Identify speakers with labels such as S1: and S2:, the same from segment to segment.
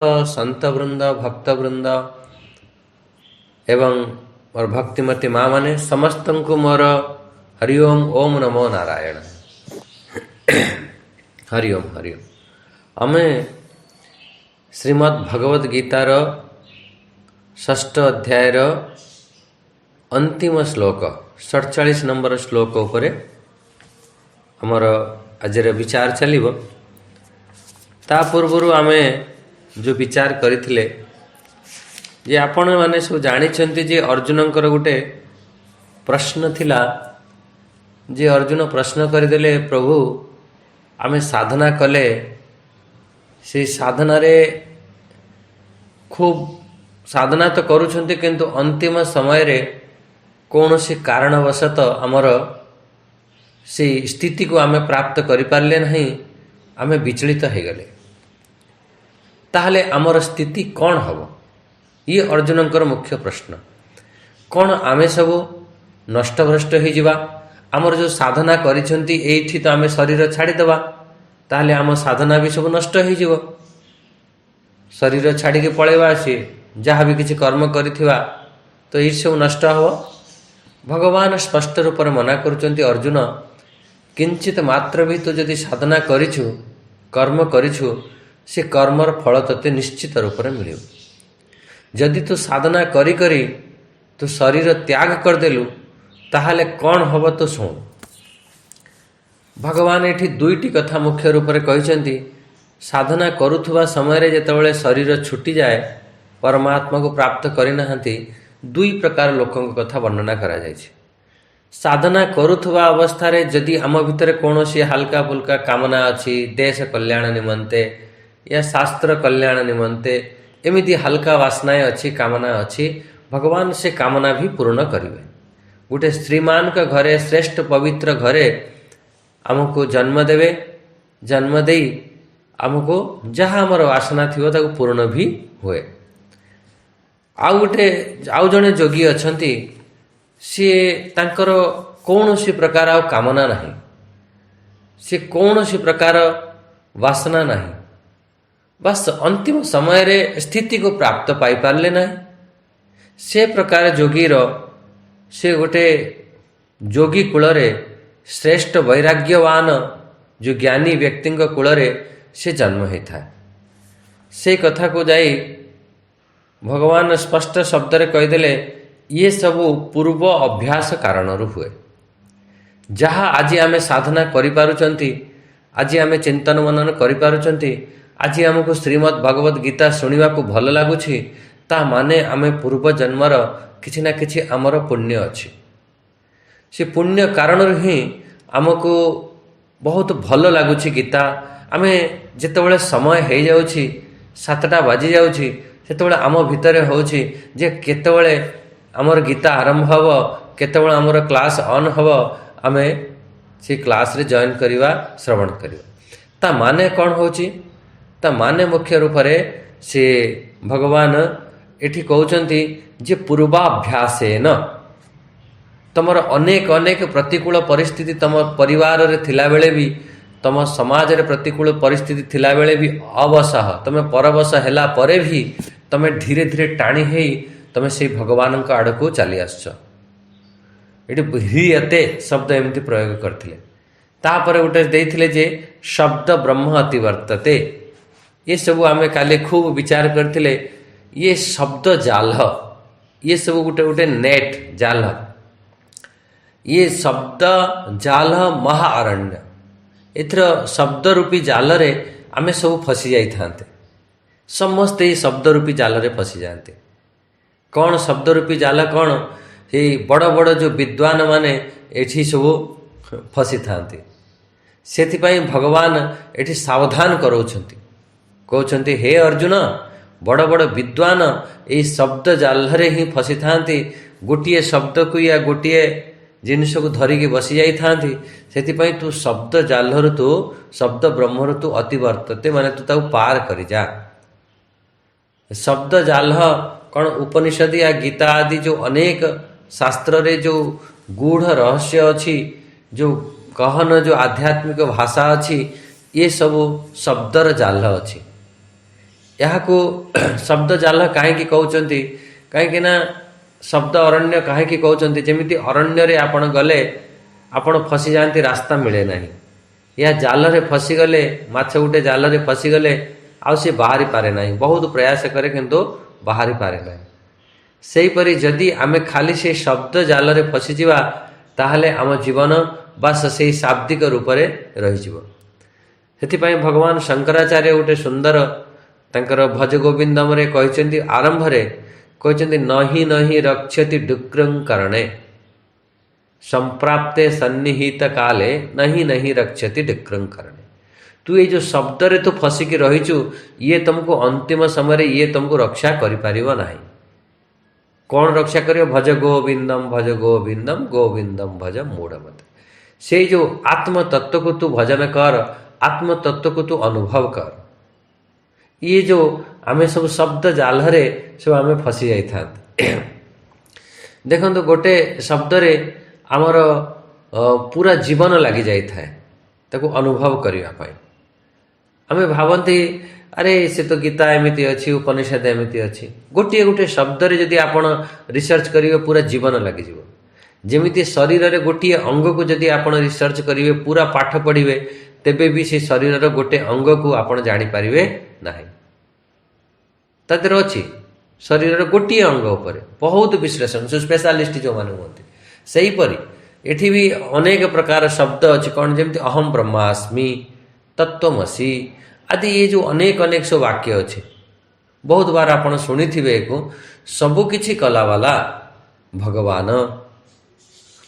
S1: संत वृंद भक्त वृंद एवं मोर भक्तिमती माँ माने समस्त को मोर हरिओम ओम नमो नारायण। हरिओम हरिओम। आमे श्रीमद् भगवद गीतार षष्ठ अध्यायर अंतिम श्लोक 47 नंबर श्लोक उपरे आमर आज विचार चलिबो। ता पूर्व आमे जो विचार करथिले जे आपण माने सब जानिछंती जे अर्जुनंकर गुटे प्रश्न थिला जे अर्जुन प्रश्न करदेले प्रभु आमे साधना कले से साधना रे खूब साधना तो करूछंती किंतु अंतिम समय रे कौनसी कारणवशत आमर से स्थिति को आमे प्राप्त करि पारले नहीं, आमे विचलित हो गले। ताहले आमर स्थिति कौन हबो ये अर्जुनंकर मुख्य प्रश्न। कौन आमे सब नष्टभ्रष्ट हो जिबा? आमर जो साधना करिसंती एठी तो आमे शरीर छाड़ी देबा, ताहले आम साधना भी सब नष्ट हो जिवो। शरीर छाड़ी के पळेबा से जहाँ भी किसी कर्म करिथिबा तो ये सब नष्ट हबो। भगवान स्पष्ट रूप में मना करुचंती अर्जुन किंचित मात्र भी तो जदि साधना करिछु कर्म करिछु से कर्मर फल तते निश्चित रूप में मिलियो। जदि तू साधना करी करी तू शरीर त्याग कर देलु ताहले कौन हब तो सुन। भगवान एठी दुईटी कथा मुख्य रूप में कहिसंती। साधना करुथुबा समय रे जेतेबेले शरीर छुटी जाए परमात्मा को प्राप्त करि नाहंती दुई प्रकार लोकों कथा वर्णना करा जायछि। साधना करुथुबा अवस्था रे जदि आम भितर कौनसी हल्का फुल्का कामना अछि देश कल्याण निमंते या शास्त्र कल्याण निमंते एमिति हल्का वासनाएं अच्छी कामना अच्छी, भगवान से कामना भी पूर्ण करिवे। गोटे श्रीमान का घरे श्रेष्ठ पवित्र घरे आमको जन्म देवे, जन्म देई आमको जहाँ आमर वासना थिबो ताको पूर्ण भी हुए। आउ जने जोगी अछंती सी तांकर कौनसी प्रकार आउ कामना नहीं, सी कौनसी प्रकार वासना नहीं, बस अंतिम समय रे स्थिति को प्राप्त पाई पारले ना। से प्रकार जोगीर से गोटे जोगी कूल रे श्रेष्ठ वैराग्यवान जो ज्ञानी व्यक्ति कूल रे से जन्म होता है। से कथा को जाई भगवान स्पष्ट शब्द रे कहीदेले ये सबू पूर्व अभ्यास कारण हुए। जहाँ आज आमे साधना करि पारुचंती, आज आमे चिंतन मनन करि पारुचंती, आज आमको श्रीमद् भगवद गीता शुणा को भल लगुछि, ता माने आमे पूर्व जन्मर किछि ना किछि आमर पुण्य अछि। से पुण्य कारण ही आमको बहुत भल लगुछि गीता। आमे जेतेबेले समय हो जाउछि 7टा बाजी जाउछि सेतेबेले आम भितरे होउछि जे केतेबेले आमर गीता आरंभ हब, केतेबेले आमर क्लास ऑन हब, आमे से क्लास रे जॉइन करिवा श्रवण करिवा। ता माने कौन होउछि? ता माने मुख्य रूप से से भगवान एठी कहउचंती जे पूर्वाभ्यासेन तमर अनेक अनेक प्रतिकूल परिस्थिति तम परिवार रे थिला बेले भी, तम समाज रे प्रतिकूल परिस्थिति थिला बेले भी अवसह तमे परवश हैला परे भी तमे धीरे धीरे टाणी हेई तमे से भगवान का आड़ को चली आसछ। एटी ह्रियते शब्द एमती प्रयोग करथिले। तापर गोटे देइथिले जे शब्द ब्रह्म अतिवर्तते। ये सब आमे काले खूब विचार करथिले। ये शब्द जाल, ये सब गोटे गोटे नेट जाल, ये शब्द जाल महाअरण्य। एथर शब्द रूपी जाल रे आमे सब फसी जाई थांते। समस्त ये शब्द रूपी जाल रे फसी जाते। कौन शब्द रूपी जाल कौन? ये बड़ बड़ जो विद्वान माने एठी सब फसी थांते। सेथिपाई भगवान एठी सावधान करौछंती, कहउछंती हे अर्जुन बड़ बड़ विद्वान ये शब्द जाल रे ही फसी थांती। गोटिए शब्द को या गोटिए जिनिस को धरिकी बसी जाई थांती। सेथिपाई तू शब्द जाल रु तू शब्द ब्रह्म रु तू अतिवर्तते माने तू ताऊ पार करि जा। शब्द जाल कौन? उपनिषद या गीता आदि जो अनेक शास्त्र रे जो गूढ़ रहस्य अछि, जो गहन जो आध्यात्मिक भाषा अछि, ये सब शब्दर जाल अछि। ଏହାକୁ ଶବ୍ଦ ଜାଲ କାହିଁକି କହୁଛନ୍ତି? କାହିଁକି ନା ଶବ୍ଦ ଅରଣ୍ୟ କାହିଁକି କହୁଛନ୍ତି? ଯେମିତି ଅରଣ୍ୟରେ ଆପଣ ଗଲେ ଆପଣ ଫସିଯାଆନ୍ତି, ରାସ୍ତା ମିଳେ ନାହିଁ। ଏହା ଜାଲରେ ଫସିଗଲେ, ମାଛ ଗୋଟେ ଜାଲରେ ଫସିଗଲେ ଆଉ ସେ ବାହାରି ପାରେ ନାହିଁ, ବହୁତ ପ୍ରୟାସ କରେ କିନ୍ତୁ ବାହାରି ପାରେ ନାହିଁ। ସେହିପରି ଯଦି ଆମେ ଖାଲି ସେ ଶବ୍ଦ ଜାଲରେ ଫସିଯିବା ତାହେଲେ ଆମ ଜୀବନ ବାସ୍ ସେହି ଶାବ୍ଦିକ ରୂପରେ ରହିଯିବ। ସେଥିପାଇଁ ଭଗବାନ ଶଙ୍କରାଚାର୍ଯ୍ୟ ଗୋଟେ ସୁନ୍ଦର ତାଙ୍କର ଭଜ ଗୋବିନ୍ଦମରେ କହିଛନ୍ତି, ଆରମ୍ଭରେ କହିଛନ୍ତି ନହି ନହି ରକ୍ଷତି ଡୁକ୍ରଂ କରଣେ संप्राप्ते सन्निहित काले नहीं नहीं रक्षति डिक्रं करणे। तू ये जो शब्द तू फसिकी रहीचु ये तुमको अंतिम समय ये तुमको रक्षा करिपारिबो नाही। कौन रक्षा करियो? भज गोविंदम गोविंदम भज मूढ़मते। से जो आत्म तत्व को तू भजन कर, आत्म तत्व को तू अनुभव कर। ये जो आमे सब शब्द जालरे सब आमे फसी जाई था। देखो गोटे शब्द रे आमर पूरा जीवन लगी जाई था ताको अनुभव करिया पाई। आमे भावंती अरे से तो गीता एमिति अच्छी, उपनिषद एमिति अच्छी। गोटे गोटे शब्द रे यदि आपण रिसर्च करिवे पूरा जीवन लगी जीवो। जेमिति शरीर रे गोटे अंग को यदि आपण रिसर्च करिवे, पूरा पाठ पढ़िवे, तेबे भी से शरीर रे गोटे अंग को आपण जानि पारिवे नाही। तदर अच्छी शरीर रे गोटे अंग उपरे बहुत विश्लेषण से स्पेशलिस्ट जो माने होती। सही परी एठी भी अनेक प्रकार शब्द अच्छी। कौन? जेमती अहम ब्रह्मास्मि, तत्वमसि आदि ये जो अनेक अनेक सब वाक्य अच्छे। बहुत बार आपण शुणी थे को सबु किछि कला वाला भगवान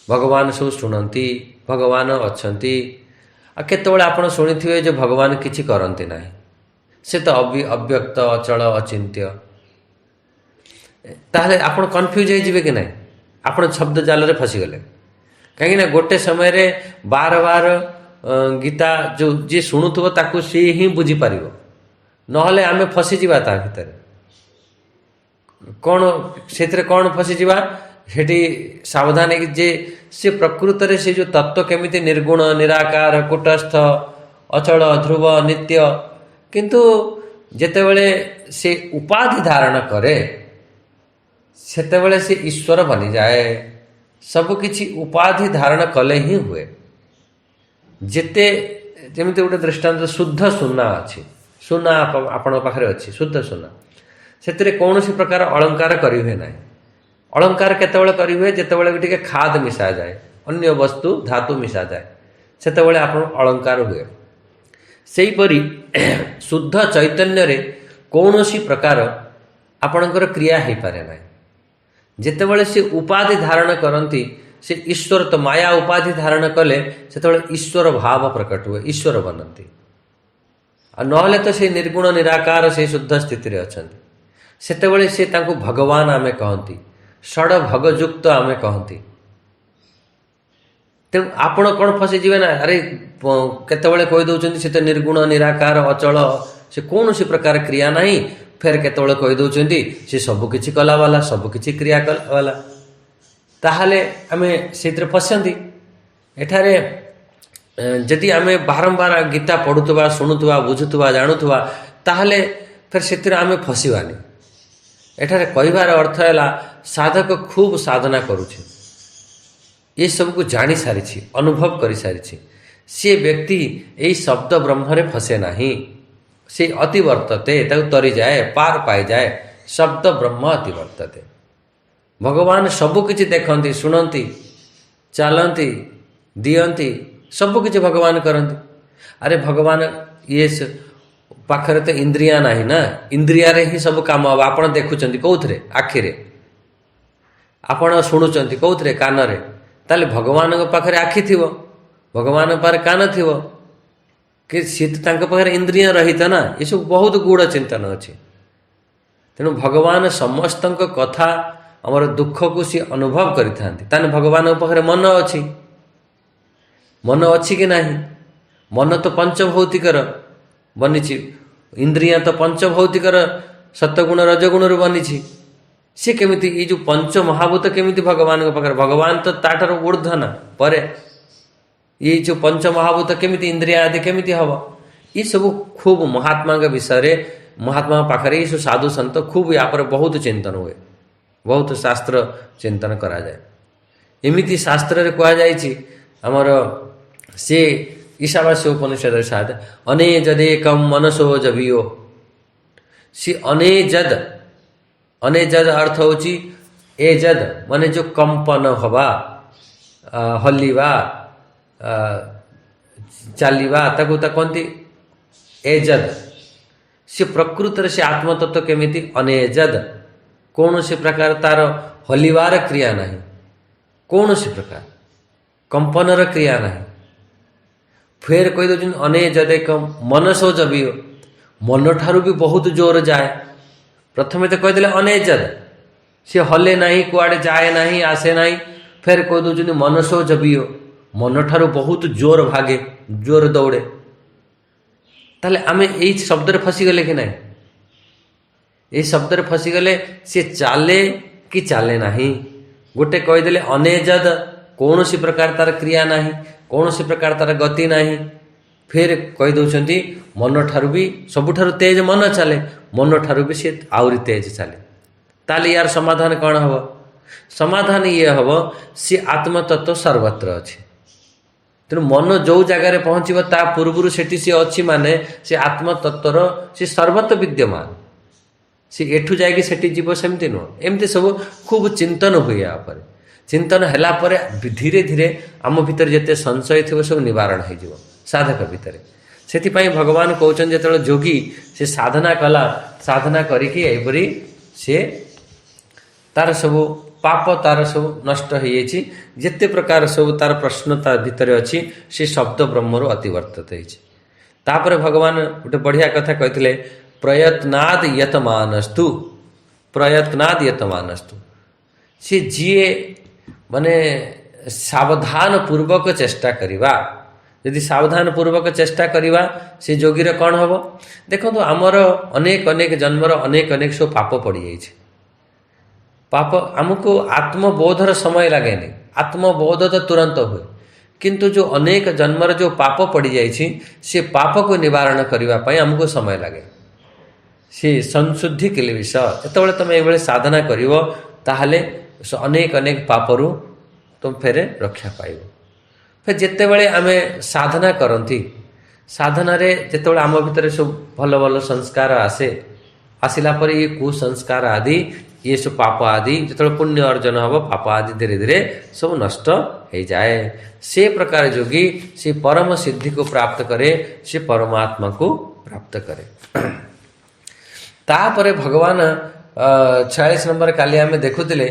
S1: भगवान सब शुणती, भगवान अच्छंती। आ केतबेले आपण शुणी थे जो भगवान किछि करंती नाही, से तो अव्यक्त अचल अचिंत्य। ताहले आपण कन्फ्यूज हो जिवे कि नहीं? आपण शब्द जाल रे फसी गले। कहीं ना गोटे समय रे बार बार गीता जो जी शुणुथबो ताकू सी ही बुझी पारिबो, नहले आमे फसी जिबा ता भितर। कौन सेतरे कौन फसी जिबा? हेटी सावधान है कि जे से प्रकृत रे से जो तत्व केमिति निर्गुण, निराकार, कुटस्थ, अचल, ध्रुव, नित्य, किंतु जेतेबेले से उपाधि धारण करे सेतेबेले से ईश्वर बनी जाए। सब किछि उपाधि धारण कले ही हुए। जेते जेमिति गोटे दृष्टांत, शुद्ध सुना अच्छी, सुना आपण पाखरे अच्छी, शुद्ध सुना, सेतिरे कौनसी प्रकार अलंकार करि हुए नाही। अलंकार केतेबेले करि हुए? जेतेबेले टिके खाद मिसा जाए, अन्य वस्तु धातु मिसा जाए, सेतेबेले आपण अलंकार हुए। सेही परी शुद्ध चैतन्य रे कौनसी प्रकार आपणकर क्रिया हो पारे नाही। जेतेबेले से उपाधि धारण करती, से ईश्वर तो माया उपाधि धारण कले सेतेबेले ईश्वर भाव प्रकट हुए, ईश्वर बनती। आ नहले तो से निर्गुण निराकार से शुद्ध स्थिति रे अछंती। सेतेबेले से तांको भगवान आमे कहती, षड भगयुक्त आमे कहती। तेणु आपण कौन फसी जीवे ना? अरे केतेबेले कहि दउचंती से तो निर्गुण निराकार अचल, से कौनसी प्रकार क्रिया नहीं। फेर केतेबेले कहि दउचंती से सब किछि कला वाला, सब किछि क्रिया कला वाला। ताहले आमे सेतरे फसंती। एठारे जदि आमे बारंबार गीता पढ़ुथबा, शुणुथबा, बुझुथबा, जानुथबा, ताहले फिर सेतरे आमे फसिबानी। एठारे कहिबार अर्थ हैला साधक खूब साधना करूछि, ये सब को जानी सारी, अनुभव कर सारी, सी व्यक्ति यही शब्द ब्रह्म फसे नहीं। से अतिवर्तते, ताकू तरी जाए, पार पाई जाए। शब्द ब्रह्म अतिवर्तते। भगवान सबकिछि देखती, शुणती, चलती, दियंती, सबकिछि भगवान करती। अरे भगवान ये पाखरे तो इंद्रिया नहीं ना, इंद्रिया रे ही सब काम हम। आप देखुं कौथे? आखिरे। आपण शुणुंट कौथे? कान रे। ताले भगवान पाखरे आखि थिवो, भगवान पाखरे कान थिवो, कि सी तो तांके पाखरे इंद्रिय रहित ना। ये सब बहुत गूढ़ चिंतन अच्छी। तेणु भगवान समस्त कथा आमर दुख को सी अनुभव करें। भगवान पाखरे मन अच्छी, मन अच्छी कि नहीं? मन तो पंचभौतिकर बनी, इंद्रिया तो पंचभौतिकर सतगुण रजगुण रू बनी। सी केमिति ये जो पंच महाभूत केमिति भगवान पाखरे? भगवान तो ताठर ऊर्ध्व ना, परे। ये जो पंच महाभूत केमिति, इंद्रिया आदि केमिति हब? ये सब खूब महात्मा के विषय महात्मा पाखरे ये साधु संत खूब या पर बहुत चिंतन हुए, बहुत शास्त्र चिंतन करा जाए। एमिति शास्त्र रे कहा जायछि हमर से ईशावास्य उपनिषद साथ अनेजदेकम मनसो जबियो। सी अनेजद, अनेजद अर्थ होची एजद माने जो कंपन हवा, हलिवा, चालिवा ताकू ता कहती एजद। से प्रकृत से आत्मतत्व केमिति अनेजद, कौन से प्रकार तार हलिवार क्रिया नहीं, कौन से प्रकार कंपनर क्रिया नहीं। फिर कही दौन अनेजद एक मनसो जबियो, मन ठारू भी बहुत जोर जाए। प्रथमे तो कहीदे अनेजद, सी हले नहीं, कुआड़े जाए नहीं, आसे नहीं। फिर कह दौन मनसो जबियो, मन ठारू बहुत जोर भागे, जोर दौड़े। ताले आमे यही शब्द फसीगले कि नहीं, ये शब्द फसीगले सी चाले कि चाले नहीं। गोटे कहीदे अनेजद, कौन सी प्रकार तार क्रिया नहीं, कौन सी प्रकार तार गति नहीं। फिर कही दौरान मन ठारू भी सबुठारू तेज मन चले, मन ठारू भी सी आउरी तेज चले। ताले यार समाधान कौन हम? समाधान ये हम सी आत्मतत्व सर्वत्र अच्छे। तेणु मन जो जगार पहुँचब ता पूर्वर सेठी सी अच्छी माने से आत्मतत्वर सी सर्वत्र विद्यमान। सी एठू जाएगी सेठी जीव सेमती नुह, एमती सब खूब चिंतन हुए। या पर चिंतन हैला परे धीरे धीरे आम भितर जिते संशय थी सब निवारण हो साधक भितर। से भगवान कहते जो जोगी से साधना कला, साधना करिकी एपरी से तार सब पाप तार सब नष्ट हो जिते प्रकार सब तार प्रश्न तार भितर अच्छी से शब्द ब्रह्मरु अतिवर्तत होपर। भगवान गोटे बढ़िया कथा कहते प्रयत्नाद यतमानस्तु, प्रयत्नाद यतमानस्तु। सी जीए माने सावधान पूर्वक चेष्टा करिवा, यदि सावधान पूर्वक चेष्टा करिवा से जोगीर कौन हम? देखो आमर अनेक अनेक जन्मर अनेक अनेक सब पाप पड़ जाइए। पाप आमको आत्मबोधर समय लगे नहीं, आत्मबोध तो तुरंत हुए, किंतु जो अनेक जन्मर जो पाप पड़ जाइए से पाप को निवारण करने आमको समय लगे। से संशुद्धि के लिए विषय जो तुम ये साधना करिवो ताहले अनेक अनेक पापरू तुम फेर रक्षा पाइब। फिर जिते बड़े आमे साधना करती, साधना रे जिते आम भितर सब भल भल संस्कार आसे, आसला पर ये कुसंस्कार आदि ये सब पाप आदि जो पुण्य अर्जन हम पाप आदि धीरे धीरे सब नष्ट हो जाए। से प्रकार जोगी से परम सिद्धि को प्राप्त करे, से परमात्मा को प्राप्त करे। तापर भगवान 46 नंबर काली आमे देखुले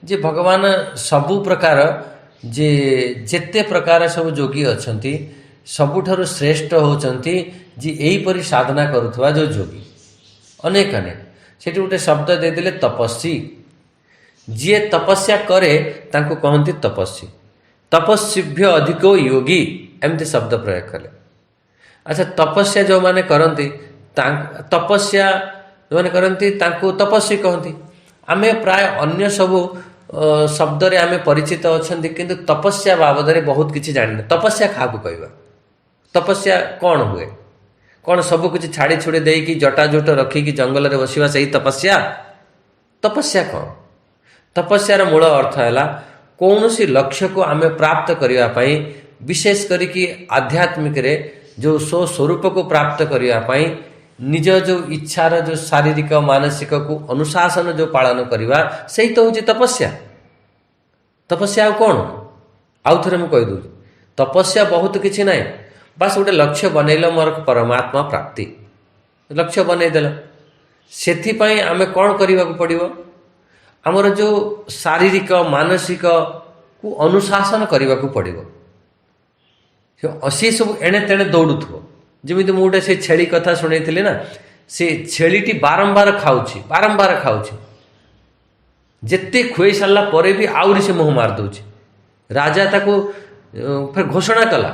S1: जे भगवान सबु प्रकार जे जेते प्रकार सब जोगी अछंती सबुठारु श्रेष्ठ होचंती जे एहीपरि साधना करुथवा जो जोगी अनेक अनेक। सेठी गोटे शब्द देदेले तपस्वी। जे तपस्या करे तांको कहंती तपस्वी, तपस्वीभ्य अधिको योगी एमती शब्द प्रयोग कले। अच्छा, तपस्या जो माने करंती तपस्या जो माने करंती तांको तपस्वी कहंती। आमे प्राय अन्य सबू शब्द रे आमे परिचित अछंती, किंतु तपस्या बाबद रे बहुत किछि जानिने। तपस्या काहाकू कहबा? तपस्या कौन हुए? कौन सब किछि छाड़ी छुड़ी देकी जटाजुट रखिकी जंगल रे बसिवा सही तपस्या? तपस्या कौन? तपस्यार मूल अर्थ है कौन सी लक्ष्य को आमे प्राप्त करने पाई, विशेष करिकी आध्यात्मिक रे जो सो स्वरूप को प्राप्त करने पाई निज जो इच्छार जो शारीरिक मानसिक को अनुशासन जो पालन करवा सही तो हूँ तपस्या। तपस्या कौन? आउ थे मुझे कहीदे तपस्या बहुत किसी ना, बस गोटे लक्ष्य बनइल मोर परमात्मा प्राप्ति लक्ष्य बनईदेल। से आम कौन करने को पड़ो? आमर जो शारीरिक मानसिक को अनुशासन करने को पड़ो। सी सब एणे तेणे दौड़ुव। जमी मुझे गोटे से छेली कथा शुणी ना, से छेलीटी बारंबार खाऊँची, बारंबार खाऊँची, जिते खुई सारा पर भी आउरी से मुँह मारदे। राजा ताको फिर घोषणा कला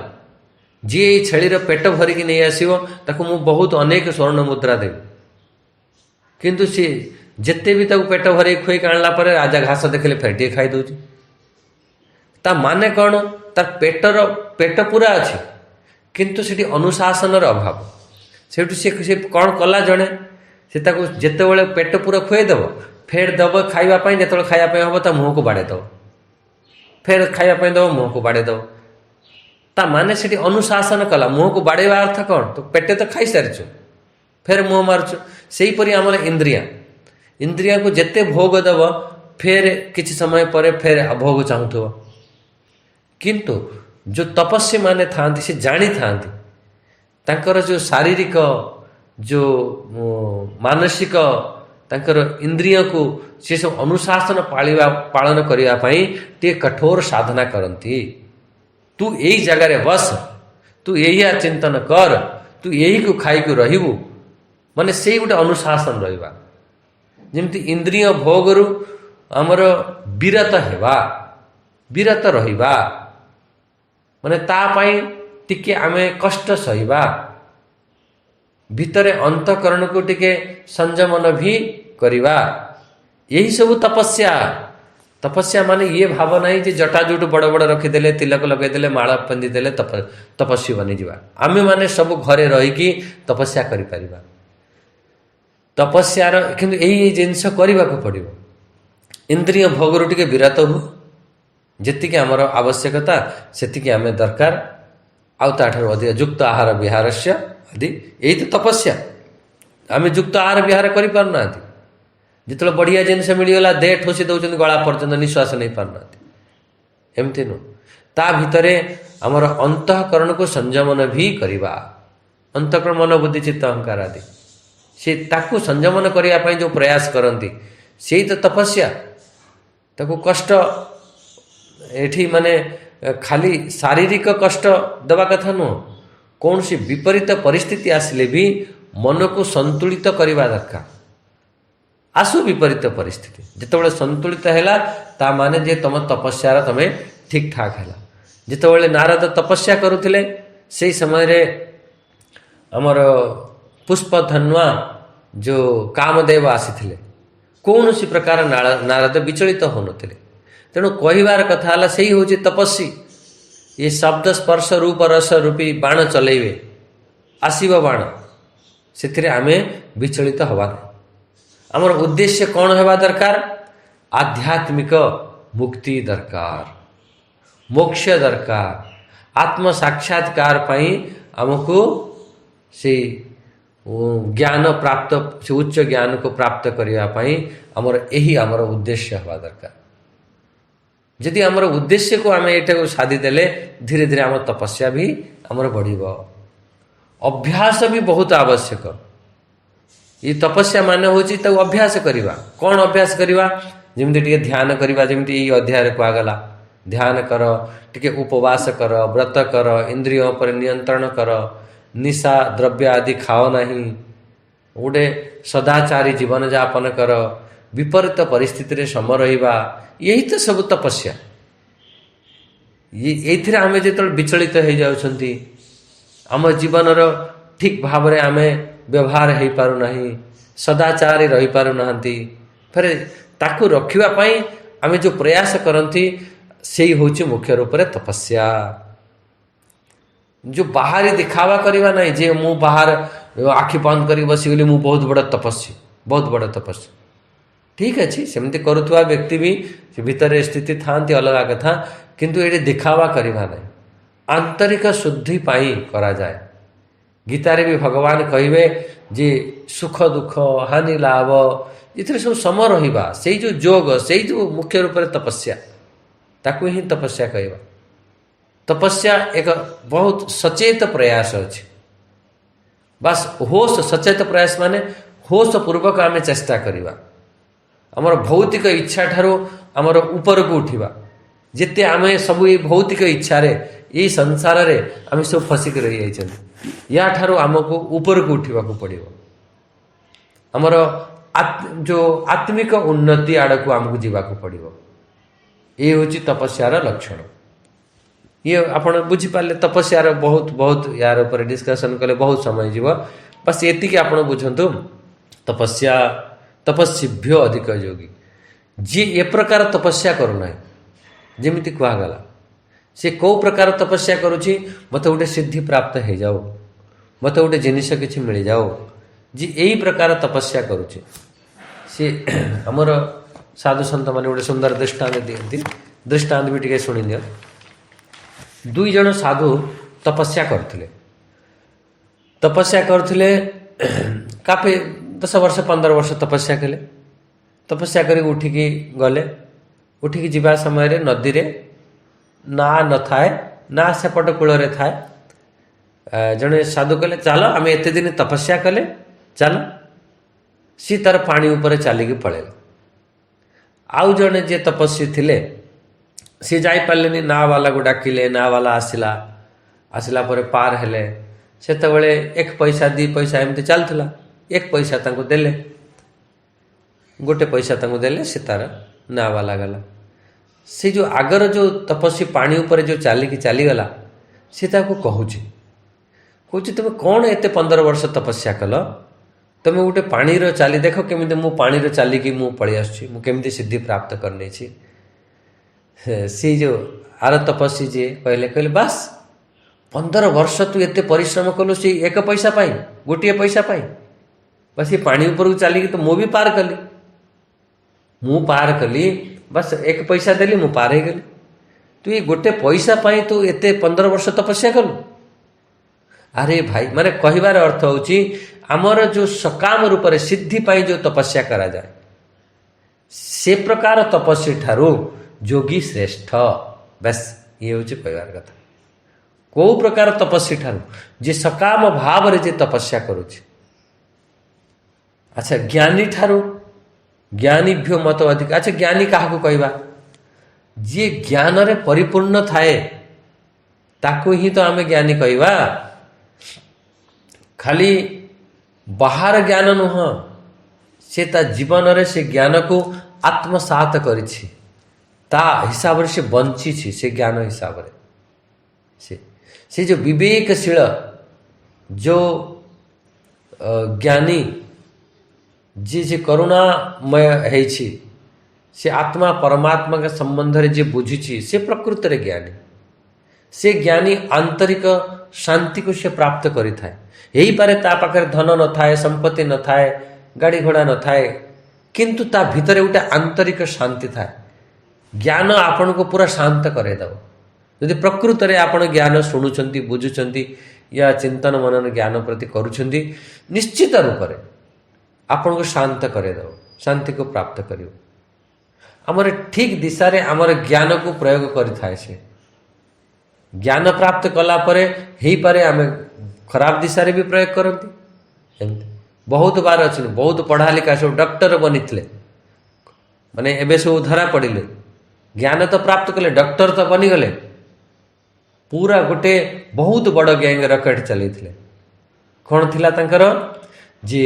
S1: जी छेलीर पेट भरिकी नहीं आसो ताको मु बहुत अनेक स्वर्ण मुद्रा देवी। किंतु सी जिते भी ताको पेट भर खुई आणला पर राजा घास देखले फेर टे खाई दउची। ता माने कौन? तार पेट पूरा अच्छी, किंतु सेठी अनुशासन अभाव। से कौन कला जड़े ସେ ତାକୁ ଯେତେବେଳେ ପେଟ ପୁରା ଖୁଆଇଦେବ ଫେର ଦେବ ଖାଇବା ପାଇଁ, ଯେତେବେଳେ ଖାଇବା ପାଇଁ ହେବ ତା ମୁହଁକୁ ବାଡ଼େଇ ଦେବ, ଫେର ଖାଇବା ପାଇଁ ଦେବ ମୁହଁକୁ ବାଡ଼େଇ ଦେବ। ତା ମାନେ ସେଠି ଅନୁଶାସନ କଲା। ମୁହଁକୁ ବାଡ଼େଇବା ଅର୍ଥ କ'ଣ? ତୁ ପେଟେ ତ ଖାଇସାରିଛୁ, ଫେର ମୁହଁ ମାରୁଛୁ। ସେହିପରି ଆମର ଇନ୍ଦ୍ରିୟକୁ ଯେତେ ଭୋଗ ଦେବ ଫେର କିଛି ସମୟ ପରେ ଫେର ଭୋଗ ଚାହୁଁଥିବ। କିନ୍ତୁ ଯେଉଁ ତପସ୍ୱୀ ମାନେ ଥାଆନ୍ତି ସେ ଜାଣିଥାନ୍ତି ତାଙ୍କର ଯେଉଁ ଶାରୀରିକ ଯେଉଁ ମାନସିକ ତାଙ୍କର ଇନ୍ଦ୍ରିୟକୁ ସେ ସବୁ ଅନୁଶାସନ ପାଳନ କରିବା ପାଇଁ ଟିକେ କଠୋର ସାଧନା କରନ୍ତି। ତୁ ଏଇ ଜାଗାରେ ବସ, ତୁ ଏଇଆ ଚିନ୍ତନ କର, ତୁ ଏଇକୁ ଖାଇକୁ ରହିବୁ, ମାନେ ସେଇ ଗୋଟେ ଅନୁଶାସନ ରହିବା। ଯେମିତି ଇନ୍ଦ୍ରିୟ ଭୋଗରୁ ଆମର ବିରତ ହେବା, ବିରତ ରହିବା, ମାନେ ତା ପାଇଁ ଟିକେ ଆମେ କଷ୍ଟ ସହିବା, ଭିତରେ ଅନ୍ତଃକରଣକୁ ଟିକେ ସଂଯମନ ବି କରିବା। ଏହି ସବୁ ତପସ୍ୟା। ତପସ୍ୟା ମାନେ ଇଏ ଭାବ ନାହିଁ ଯେ ଜଟାଜୁଟ ବଡ଼ ବଡ଼ ରଖିଦେଲେ, ତିଲକ ଲଗାଇଦେଲେ, ମାଳ ପିନ୍ଧିଦେଲେ ତପସ୍ୱୀ ବନିଯିବା। ଆମେମାନେ ସବୁ ଘରେ ରହିକି ତପସ୍ୟା କରିପାରିବା। ତପସ୍ୟାର କିନ୍ତୁ ଏଇ ଜିନିଷ କରିବାକୁ ପଡ଼ିବ। ଇନ୍ଦ୍ରିୟ ଭୋଗରୁ ଟିକେ ବିରତ ହୁ, ଯେତିକି ଆମର ଆବଶ୍ୟକତା ସେତିକି ଆମେ ଦରକାର, ଆଉ ତାଠାରୁ ଅଧିକ ଯୁକ୍ତ ଆହାର ବିହାରସ୍ୟ ଆଦି। ଏଇ ତ ତପସ୍ୟା। ଆମେ ଯୁକ୍ତ ଆହାର ବିହାର କରିପାରୁନାହାନ୍ତି। ଯେତେବେଳେ ବଢ଼ିଆ ଜିନିଷ ମିଳିଗଲା ଦେ ଠୋସି ଦେଉଛନ୍ତି ଗଳା ପର୍ଯ୍ୟନ୍ତ, ନିଶ୍ୱାସ ନେଇପାରୁନାହାନ୍ତି। ଏମିତି ନୁହଁ। ତା ଭିତରେ ଆମର ଅନ୍ତଃକରଣକୁ ସଂଯମନ ବି କରିବା। ଅନ୍ତଃକରଣ ମନ ବୁଦ୍ଧି ଚିତ୍ତ ଅହଙ୍କାର ଆଦି, ସେ ତାକୁ ସଂଯମନ କରିବା ପାଇଁ ଯେଉଁ ପ୍ରୟାସ କରନ୍ତି ସେଇ ତ ତପସ୍ୟା। ତାକୁ କଷ୍ଟ ଏଠି ମାନେ ଖାଲି ଶାରୀରିକ କଷ୍ଟ ଦେବା କଥା ନୁହଁ, କୌଣସି ବିପରୀତ ପରିସ୍ଥିତି ଆସିଲେ ବି ମନକୁ ସନ୍ତୁଳିତ କରିବା ଦରକାର। ଆସୁ ବିପରୀତ ପରିସ୍ଥିତି, ଯେତେବେଳେ ସନ୍ତୁଳିତ ହେଲା ତା ମାନେ ଯେ ତମ ତପସ୍ୟାର ତମେ ଠିକ୍ ଠାକ୍ ହେଲା। ଯେତେବେଳେ ନାରଦ ତପସ୍ୟା କରୁଥିଲେ ସେଇ ସମୟରେ ଆମର ପୁଷ୍ପଧନ୍ୱା ଯେଉଁ କାମଦେବ ଆସିଥିଲେ, କୌଣସି ପ୍ରକାର ନାରଦ ବିଚଳିତ ହେଉନଥିଲେ। ତେଣୁ କହିବାର କଥା ହେଲା ସେଇ ହେଉଛି ତପସ୍ୱୀ। ଏ ଶବ୍ଦ ସ୍ପର୍ଶ ରୂପ ରସ ରୂପୀ ବାଣ ଚଲେଇବେ, ଆସିବ ବାଣ, ସେଥିରେ ଆମେ ବିଚଳିତ ହେବା ନାହିଁ। ଆମର ଉଦ୍ଦେଶ୍ୟ କ'ଣ ହେବା ଦରକାର? ଆଧ୍ୟାତ୍ମିକ ମୁକ୍ତି ଦରକାର, ମୋକ୍ଷ ଦରକାର। ଆତ୍ମ ସାକ୍ଷାତକାର ପାଇଁ ଆମକୁ ସେଇ ଜ୍ଞାନ ପ୍ରାପ୍ତ, ସେ ଉଚ୍ଚ ଜ୍ଞାନକୁ ପ୍ରାପ୍ତ କରିବା ପାଇଁ ଆମର ଆମର ଉଦ୍ଦେଶ୍ୟ ହେବା ଦରକାର। ଯଦି ଆମର ଉଦ୍ଦେଶ୍ୟକୁ ଆମେ ଏଇଟାକୁ ସାଧିଦେଲେ ଧୀରେ ଧୀରେ ଆମ ତପସ୍ୟା ବି ଆମର ବଢ଼ିବ। ଅଭ୍ୟାସ ବି ବହୁତ ଆବଶ୍ୟକ। ଏ ତପସ୍ୟା ମାନେ ହେଉଛି ତାକୁ ଅଭ୍ୟାସ କରିବା। କ'ଣ ଅଭ୍ୟାସ କରିବା? ଯେମିତି ଟିକେ ଧ୍ୟାନ କରିବା, ଯେମିତି ଏଇ ଅଧ୍ୟାୟରେ କୁହାଗଲା ଧ୍ୟାନ କର, ଟିକେ ଉପବାସ କର, ବ୍ରତ କର, ଇନ୍ଦ୍ରିୟ ଉପରେ ନିୟନ୍ତ୍ରଣ କର, ନିଶା ଦ୍ରବ୍ୟ ଆଦି ଖାଅ ନାହିଁ, ଗୋଟେ ସଦାଚାରୀ ଜୀବନଯାପନ କର, ବିପରୀତ ପରିସ୍ଥିତିରେ ସମ ରହିବା। ଏହି ତ ସବୁ ତପସ୍ୟା। ଏଇଥିରେ ଆମେ ଯେତେବେଳେ ବିଚଳିତ ହେଇଯାଉଛନ୍ତି, ଆମ ଜୀବନର ଠିକ୍ ଭାବରେ ଆମେ ବ୍ୟବହାର ହେଇପାରୁନାହିଁ, ସଦାଚାରୀ ରହିପାରୁନାହାନ୍ତି, ଫେରେ ତାକୁ ରଖିବା ପାଇଁ ଆମେ ଯେଉଁ ପ୍ରୟାସ କରନ୍ତି ସେଇ ହେଉଛି ମୁଖ୍ୟ ରୂପରେ ତପସ୍ୟା। ଯେଉଁ ବାହାରେ ଦେଖାवा କରିବା ନାହିଁ ଯେ ମୁଁ ବାହାର ଆଖି ବନ୍ଦ କରି ବସିଗଲି ମୁଁ ବହୁତ ବଡ଼ ତପସ୍ୱୀ, ବହୁତ ବଡ଼ ତପସ୍ୱୀ। ଠିକ୍ ଅଛି, ସେମିତି କରୁଥିବା ବ୍ୟକ୍ତି ବି ସେ ଭିତରେ ସ୍ଥିତି ଥାଆନ୍ତି, ଅଲଗା କଥା। କିନ୍ତୁ ଏଠି ଦେଖାवा କରିବା ନାହିଁ, ଆନ୍ତରିକ ଶୁଦ୍ଧି ପାଇଁ କରାଯାଏ। ଗୀତାରେ ବି ଭଗବାନ କହିବେ ଯେ ସୁଖ ଦୁଃଖ ହାନି ଲାଭ ଏଥିରେ ସବୁ ସମ ରହିବା, ସେଇ ଯେଉଁ ଯୋଗ, ସେଇ ଯେଉଁ ମୁଖ୍ୟ ରୂପରେ ତପସ୍ୟା, ତାକୁ ହିଁ ତପସ୍ୟା କହିବା। ତପସ୍ୟା ଏକ ବହୁତ ସଚେତ ପ୍ରୟାସ ଅଛି। ବାସ୍ ହୋସ, ସଚେତ ପ୍ରୟାସ ମାନେ ହୋସ ପୂର୍ବକ ଆମେ ଚେଷ୍ଟା କରିବା ଆମର ଭୌତିକ ଇଚ୍ଛା ଠାରୁ ଆମର ଉପରକୁ ଉଠିବା। ଯେତେ ଆମେ ସବୁ ଏଇ ଭୌତିକ ଇଚ୍ଛାରେ, ଏଇ ସଂସାରରେ ଆମେ ସବୁ ଫସିକି ରହିଯାଇଛନ୍ତି, ୟାଠାରୁ ଆମକୁ ଉପରକୁ ଉଠିବାକୁ ପଡ଼ିବ। ଆମର ଯେଉଁ ଆତ୍ମିକ ଉନ୍ନତି ଆଡ଼କୁ ଆମକୁ ଯିବାକୁ ପଡ଼ିବ। ଏ ହେଉଛି ତପସ୍ୟାର ଲକ୍ଷଣ। ଇଏ ଆପଣ ବୁଝିପାରିଲେ? ତପସ୍ୟାର ବହୁତ ବହୁତ ୟାର ଉପରେ ଡିସ୍କସନ୍ କଲେ ବହୁତ ସମୟ ଯିବ। ବାସ୍ ଏତିକି ଆପଣ ବୁଝନ୍ତୁ, ତପସ୍ୟା ତପସ୍ୱୀଭ୍ୟ ଅଧିକ ଯୋଗୀ। ଯିଏ ଏ ପ୍ରକାର ତପସ୍ୟା କରୁନାହିଁ, ଯେମିତି କୁହାଗଲା, ସେ କେଉଁ ପ୍ରକାର ତପସ୍ୟା କରୁଛି? ମୋତେ ଗୋଟେ ସିଦ୍ଧି ପ୍ରାପ୍ତ ହେଇଯାଉ, ମୋତେ ଗୋଟେ ଜିନିଷ କିଛି ମିଳିଯାଉ, जी यही प्रकार तपस्या करुचे सी आमर साधु सन्त मैंने गोटे सुंदर दृष्टांत दिखती दृष्टांत भी टे शुणी दियो। दुई जन साधु तपस्या करथिले काफी 10 वर्ष 15 वर्ष तपस्या कले। तपस्या करी उठिकी गले। उठिकी जीवा समय रे नदी रे ना न थाए ना सेपट कूल थाए। जड़े साधु कहले चलो आम एत दिन तपस्या कले चल सी तार पानी उपर चलिकी पड़ेगा। आउ जड़े जे तपस्वी थिले सी जाई पारे ना वाला को डाकिले। ना वाला आसला आसला पर पार हेले सेतबेले 1 पैसा 2 पैसा एमती चलता। 1 पैसा तांको देले गोटे पैसा तांको देले से तार ना वाला गला। से जो आगर जो तपस्वी पानी ऊपर जो चलिकी चलीगला सी ताको कहूची तुम कौन एत 15 वर्ष तपस्या कल तुम गोटे पानी चाली देख केमी मु पानी चलिकी मु पलि आसमी सिद्धि प्राप्त करने सी जो आर तपस्वी जी कहले बस 15 वर्ष तू एत परिश्रम कलु सी 1 पैसा पाई गोटे पैसा पाई बस ये पानी ऊपर को चलिकी तो मु भी पार कली बस 1 पैसा देली मु पार हो गली। तू ये गोटे पैसा पाई तू एत 15 वर्ष तपस्या कलु। अरे भाई माने कहबार अर्थ होची आमर जो सकाम रूप से सिद्धि पाई जो तपस्या करा जाए से प्रकार तपस्वी ठारू जोगी श्रेष्ठ। बस ये हूँ कहबार कथा। कौ प्रकार तपस्वी ठारू जे सकाम भाव रे जे तपस्या करुछि। अच्छा ज्ञानी ठारू ज्ञानीभ्यो मत अधिक। अच्छा ज्ञानी काहाकू कहबा जे ज्ञान रे परिपूर्ण थाए ताकू ही तो आमे ज्ञानी कहबा। खाली बाहर ज्ञान नुह से ता जीवन रे से ज्ञान को आत्मसात करिछि ता हिसाब रे से बंची छी से ज्ञान हिसाब रे से जो विवेकशील जो ज्ञानी जे करुणामय है से आत्मा परमात्मा के संबंध रे जे बुझी से प्रकृत रे ज्ञानी। से ज्ञानी आंतरिक शांति को से प्राप्त करि थाए। यही पारे ता पाखे धन न थाए संपत्ति न थाए गाड़ी घोड़ा न थाए किंतु ता भितर गोटे आंतरिक शांति थाए। ज्ञान आपण को पूरा शांत करेदब। यदि प्रकृत रे आपण ज्ञान शुणुचंती बुझुचंती या चिंतन मनन ज्ञान प्रति करुचंती निश्चित रूप से आपण को शांत करेदब शांति को प्राप्त करियो। आमर ठीक दिशा रे आमर ज्ञान को प्रयोग करि थाए। से ज्ञान प्राप्त कला परे हेई पारे आमे खराब दिशा रे भी प्रयोग करती। बहुत बार अच्छे बहुत पढ़ा लिखा सब डॉक्टर बनी माने एबे सब धरा पड़े ज्ञान तो प्राप्त कले डॉक्टर तो बनीगले पूरा गोटे बहुत बड़ गैंग रकेट चली कौन थिला तांकर जे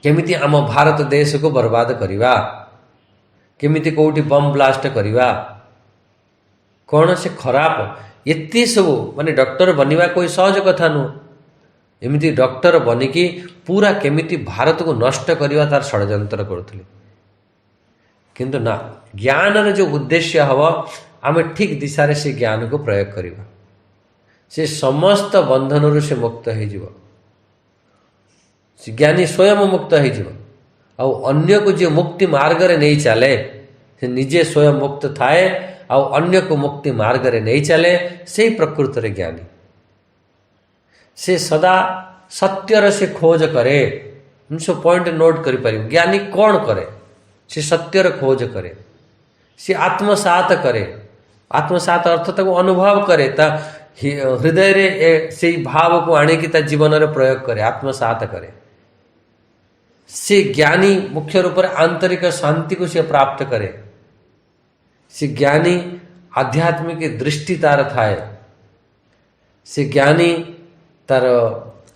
S1: केमिति आम भारत देश को बर्बाद करिवा केमिति कोउठी बम ब्लास्ट करिवा कौन से खराब एते सब माने डॉक्टर बनिवा कोई सहज कथा नु। एमिति डॉक्टर बनिकी पूरा केमिति भारत को नष्ट करिवा तार षड्यंत्र करुथिले किंतु ना ज्ञान रे जो उद्देश्य हव आमे ठीक दिशा रे से ज्ञान को प्रयोग करिवा से समस्त बंधन रु से मुक्त हो जिवो। ज्ञानी स्वयं मुक्त हो जिवो आ अन्य को जो मुक्ति मार्ग रे नहीं चले से निजे स्वयं मुक्त थाए आ अन्य को मुक्ति मार्ग रे नहीं चले से प्रकृत रे ज्ञानी। से सदा सत्यर से खोज करे उनसे पॉइंट नोट करि पारियो। ज्ञानी कौन करे से सत्यर खोज करे से आत्मसात करे। आत्मसात अर्थ ताको अनुभव करे ता हृदय रे से भाव को आने की ता जीवन रे प्रयोग करे आत्मसात करे। से ज्ञानी मुख्य रूप से आंतरिक शांति को से प्राप्त करे। से ज्ञानी आध्यात्मिक दृष्टि तार थाए। से ज्ञानी तार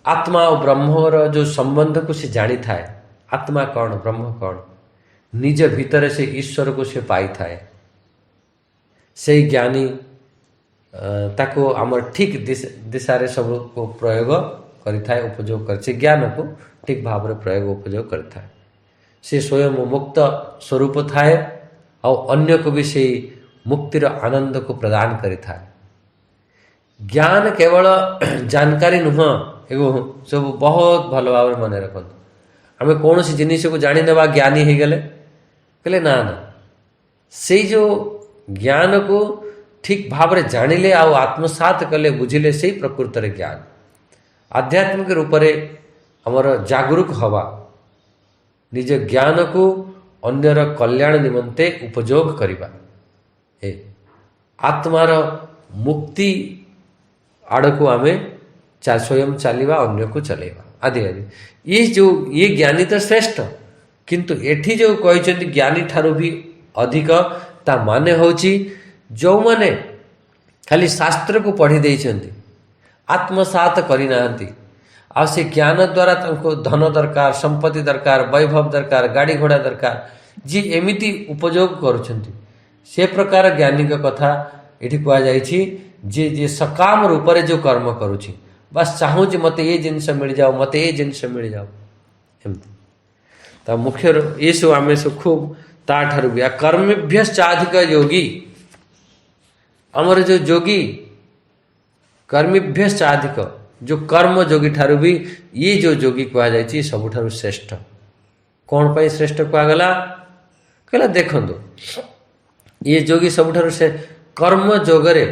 S1: आत्मा और ब्रह्म जो संबंध को से जानी थाए। आत्मा कौन ब्रह्म कौन निज भीतर से ईश्वर को से पाई थाए। से ज्ञानी ताको आमर ठीक दिशा रे सब को प्रयोग करि थाए उपयोग कर ज्ञान को ठीक भाव में प्रयोग उपयोग करता है। से स्वयं मुक्त स्वरूप थाए और अन्य को भी से मुक्तिर आनंद को प्रदान करिता है। ज्ञान केवल जानकारी नुह एगो सब बहुत भल भाव मन रखु आम कौन सी जिनिस को जाणीने ज्ञानी हो गले कहले ना ना से जो ज्ञान को ठीक भाव में जानिले आ आत्मसात कले बुझिले से प्रकृत ज्ञान आध्यात्मिक रूप से आमर जागरूक हवा निज ज्ञान को अन्यर कल्याण निमंते उपयोग करवा ए आत्मार मुक्ति आड़ को आम स्वयं चलवा अन्य को चलेवा आदि आदि ये ज्ञानी तो श्रेष्ठ किंतु एठी जो कहते ज्ञानी ठारू भी अधिक ता माने होची जो माने खाली शास्त्र को पढ़ी देइछंती आत्मसात करी नाहंती आ से ज्ञान द्वारा तंको धन दरकार संपत्ति दरकार वैभव दरकार गाड़ी घोड़ा दरकार जी एमिति उपयोग करुछंती से प्रकार ज्ञानी का कथा एठी कहा जाइछि जे जे सकाम रूप रे जो कर्म करुछि बस चाहूँ जे मते ये जिनस मिल जाओ मते ये जिनस मिल जाओ एमती ता मुख्य ये सब आम सब खूब ता ठारू भी कर्मेभ्यश्चाधिक योगी आमर जो योगी कर्मेभ्यश्चाधिक जो कर्म योगी ठारू भी ये जो योगी कह जाए सबुठारू श्रेष्ठ कौन पाई श्रेष्ठ कहगला कहला देखंतु ये योगी सबुठारू से कर्म योगरे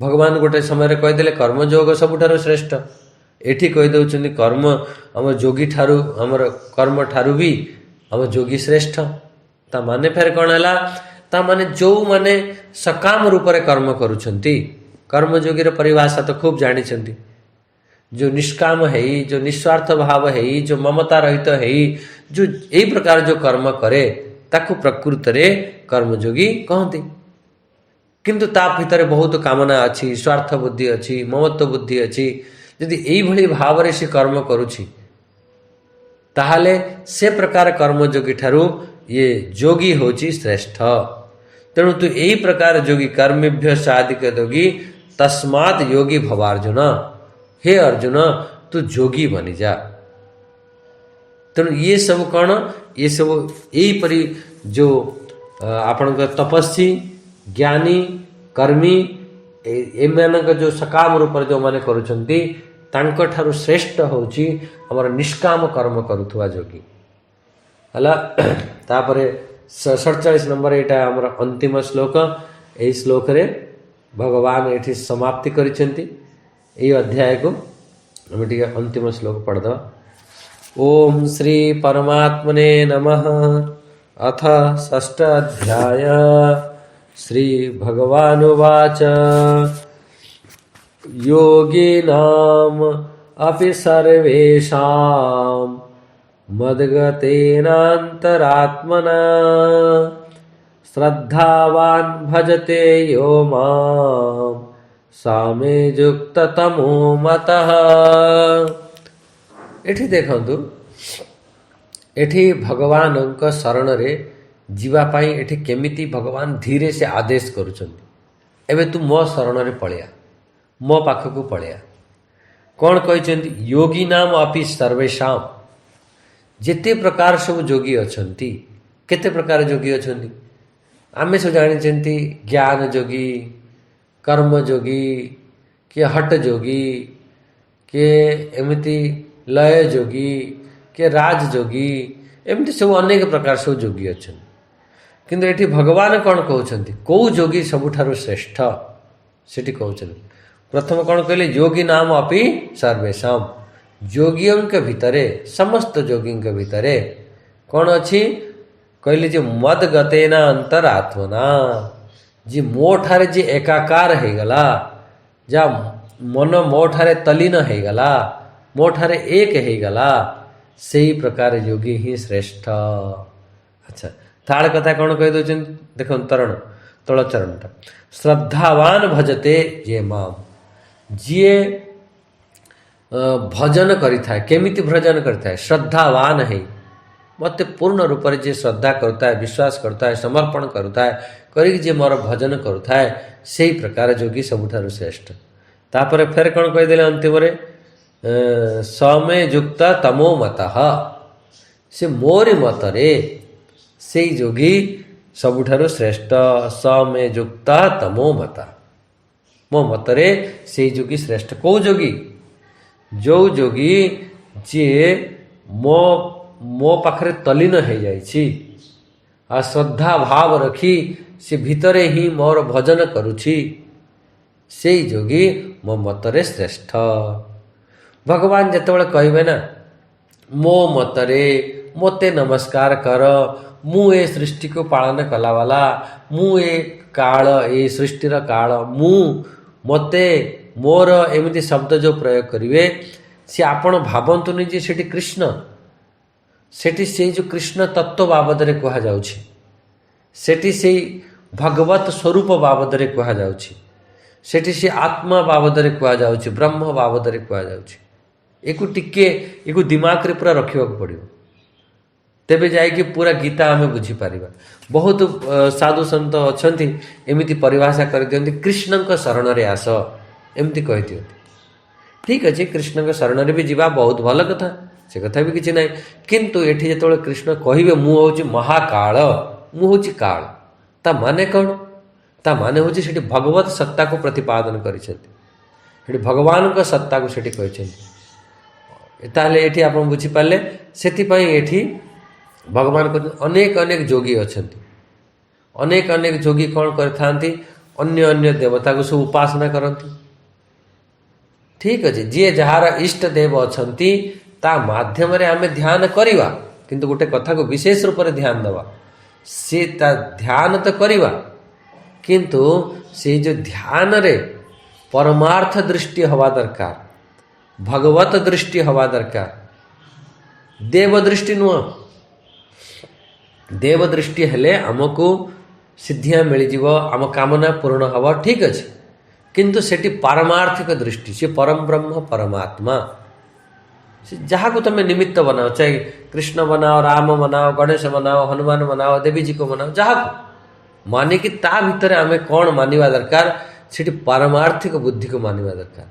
S1: भगवान गोटे समय कहीदे कर्म योग सबुठारू श्रेष्ठ एठी कही दउछन्ति कर्म आम योगी ठारू आमर कर्म ठारू भी आम योगी श्रेष्ठ ता माने फेर कौन है ता माने जो माने सकाम रूप से कर्म करुछन्ति कर्म योगी परिभाषा तो खूब जानी जो निष्काम है जो निस्वार्थ भाव है जो ममता रहित है जो यही प्रकार जो कर्म करे ताकू प्रकृत रे कर्मयोगी कहते किंतु ता भितर बहुत कामना अच्छी स्वार्थ बुद्धि अच्छी ममत्व बुद्धि अच्छी यदि यही भाव रे से कर्म करुछि ताहाले से प्रकार कर्मयोगी ठारू ये योगी होची श्रेष्ठ तेणु तू यही प्रकार योगी कर्मेभ्य साधिक योगी तस्मात् योगी भवार्जुन हे अर्जुन तू योगी बनी जा तेणु ये सब कौन ये सब यही परी जो आपण तपस्वी ज्ञानी कर्मी एमानक जो सकाम रूप जो माने करुछंती तांको ठारू श्रेष्ठ होची हमर निष्काम कर्म करुथुवा योगी हला तापरे 47 नंबर एटा हमर अंतिम श्लोक एई श्लोक रे भगवान एठी समाप्ति करिसेंती एई अध्याय को हम टिके अंतिम श्लोक पढ़दवा ओम श्री परमात्मने नमः अथ षष्ठ अध्याय श्री भगवानुवाच योगिनाम अपि सर्वेषां मद्गतेनान्तरात्मना श्रद्धावान् भजते यो मां सामे युक्ततमो मतः एठी देखंतु एठी भगवान शरण रे जीवा पाई एठी केमिति भगवान धीरे से आदेश करुछंती एबे तू मो शरण रे पळिया मो पाखकू पळिया कौन कहते योगी नाम अपि सर्वेषां जेते प्रकार सब योगी अछंती केते प्रकार योगी अछंती आमे सब जानिछंती ज्ञान योगी कर्म योगी के हट योगी के एमिति लय योगी के राज योगी एमती सब अनेक प्रकार सब योगी अछंती किंतु एठी भगवान कौन कहउछंती को योगी सबुठारु श्रेष्ठ सेठी कहउछंती प्रथम कौन कहले योगी नाम अपि सर्वेषां योगियों के भितरे समस्त योगियों के भितरे कौन अच्छी कहले जे मद गतेना अंतरात्मना जी मो ठारे जी एकाकार है गला जा मन मो ठारे तलीन है गला मो ठारे एक है गला सही प्रकार योगी ही श्रेष्ठ अच्छा थाड़ कथा कौन कह दो देख तरण तल चरणटा श्रद्धावान भजते ये माम जीए भजन करिथा केमिति भजन करिथा श्रद्धावान है मत पूर्ण रूप से जे श्रद्धा करता है विश्वास करता है समर्पण करता है करी जे मोर भजन करता है सही प्रकार योगी सबुठारु श्रेष्ठ तापर फेर कौन कहीदे अंतिम समय युक्त तमो मतः से मोरी मतरे से योगी सबुठारु श्रेष्ठ समय युक्त तमो मत मो मतरे से योगी श्रेष्ठ कौ योगी जो योगी जे मो ମୋ ପାଖରେ ତଲ୍ଲୀନ ହେଇଯାଇଛି ଆଉ ଶ୍ରଦ୍ଧା ଭାବ ରଖି ସେ ଭିତରେ ହିଁ ମୋର ଭଜନ କରୁଛି, ସେଇ ଯୋଗୀ ମୋ ମତରେ ଶ୍ରେଷ୍ଠ। ଭଗବାନ ଯେତେବେଳେ କହିବେ ନା, ମୋ ମତରେ ମୋତେ ନମସ୍କାର କର, ମୁଁ ଏ ସୃଷ୍ଟିକୁ ପାଳନ କଲାବାଲା, ମୁଁ ଏ କାଳ, ଏ ସୃଷ୍ଟିର କାଳ, ମୋତେ ମୋର ଏମିତି ଶବ୍ଦ ଯେଉଁ ପ୍ରୟୋଗ କରିବେ, ସେ ଆପଣ ଭାବନ୍ତୁନି ଯେ ସେଠି କୃଷ୍ଣ, ସେଠି ସେଇ ଯେଉଁ କୃଷ୍ଣ ତତ୍ତ୍ୱ ବାବଦରେ କୁହାଯାଉଛି, ସେଠି ସେଇ ଭଗବତ ସ୍ୱରୂପ ବାବଦରେ କୁହାଯାଉଛି, ସେଠି ସେ ଆତ୍ମା ବାବଦରେ କୁହାଯାଉଛି, ବ୍ରହ୍ମ ବାବଦରେ କୁହାଯାଉଛି। ଏକୁ ଦିମାଗରେ ପୁରା ରଖିବାକୁ ପଡ଼ିବ, ତେବେ ଯାଇକି ପୁରା ଗୀତା ଆମେ ବୁଝିପାରିବା। ବହୁତ ସାଧୁ ସନ୍ଥ ଅଛନ୍ତି ଏମିତି ପରିଭାଷା କରିଦିଅନ୍ତି, କୃଷ୍ଣଙ୍କ ଶରଣରେ ଆସ, ଏମିତି କହିଦିଅନ୍ତି। ଠିକ୍ ଅଛି, କୃଷ୍ଣଙ୍କ ଶରଣରେ ବି ଯିବା ବହୁତ ଭଲ କଥା, ସେ କଥା ବି କିଛି ନାହିଁ। କିନ୍ତୁ ଏଠି ଯେତେବେଳେ କୃଷ୍ଣ କହିବେ ମୁଁ ହେଉଛି ମହାକାଳ, ମୁଁ ହେଉଛି କାଳ, ତା ମାନେ କ'ଣ? ତା ମାନେ ହେଉଛି ସେଠି ଭଗବତ ସତ୍ତାକୁ ପ୍ରତିପାଦନ କରିଛନ୍ତି, ସେଠି ଭଗବାନଙ୍କ ସତ୍ତାକୁ ସେଠି କହିଛନ୍ତି। ତାହେଲେ ଏଠି ଆପଣ ବୁଝିପାରିଲେ। ସେଥିପାଇଁ ଏଠି ଭଗବାନ କହିଛନ୍ତି ଅନେକ ଅନେକ ଯୋଗୀ ଅଛନ୍ତି, ଅନେକ ଅନେକ ଯୋଗୀ କ'ଣ କରିଥାନ୍ତି, ଅନ୍ୟ ଅନ୍ୟ ଦେବତାକୁ ସବୁ ଉପାସନା କରନ୍ତି। ଠିକ୍ ଅଛି, ଯିଏ ଯାହାର ଇଷ୍ଟ ଦେବ ଅଛନ୍ତି ତା ମାଧ୍ୟମରେ ଆମେ ଧ୍ୟାନ କରିବା, କିନ୍ତୁ ଗୋଟେ କଥାକୁ ବିଶେଷ ରୂପରେ ଧ୍ୟାନ ଦେବା, ସେ ତା ଧ୍ୟାନ ତ କରିବା, କିନ୍ତୁ ସେଇ ଯେଉଁ ଧ୍ୟାନରେ ପରମାର୍ଥ ଦୃଷ୍ଟି ହେବା ଦରକାର, ଭଗବତ ଦୃଷ୍ଟି ହେବା ଦରକାର, ଦେବ ଦୃଷ୍ଟି ନୁହଁ। ଦେବ ଦୃଷ୍ଟି ହେଲେ ଆମକୁ ସିଦ୍ଧିଆ ମିଳିଯିବ, ଆମ କାମନା ପୂରଣ ହେବ, ଠିକ୍ ଅଛି। କିନ୍ତୁ ସେଠି ପାରମାର୍ଥିକ ଦୃଷ୍ଟି, ସେ ପରମ ବ୍ରହ୍ମ ପରମାତ୍ମା, ସେ ଯାହାକୁ ତୁମେ ନିମିତ୍ତ ବନାଅ, ଚାहे କୃଷ୍ଣ ବନାଅ, ରାମ ବନାଅ, ଗଣେଶ ବନାଅ, ହନୁମାନ ବନାଅ, ଦେବୀଜୀକୁ ବନାଅ, ଯାହାକୁ ମାନିକି ତା ଭିତରେ ଆମେ କ'ଣ ମାନିବା ଦରକାର, ସେଠି ପାରମାର୍ଥିକ ବୁଦ୍ଧିକୁ ମାନିବା ଦରକାର।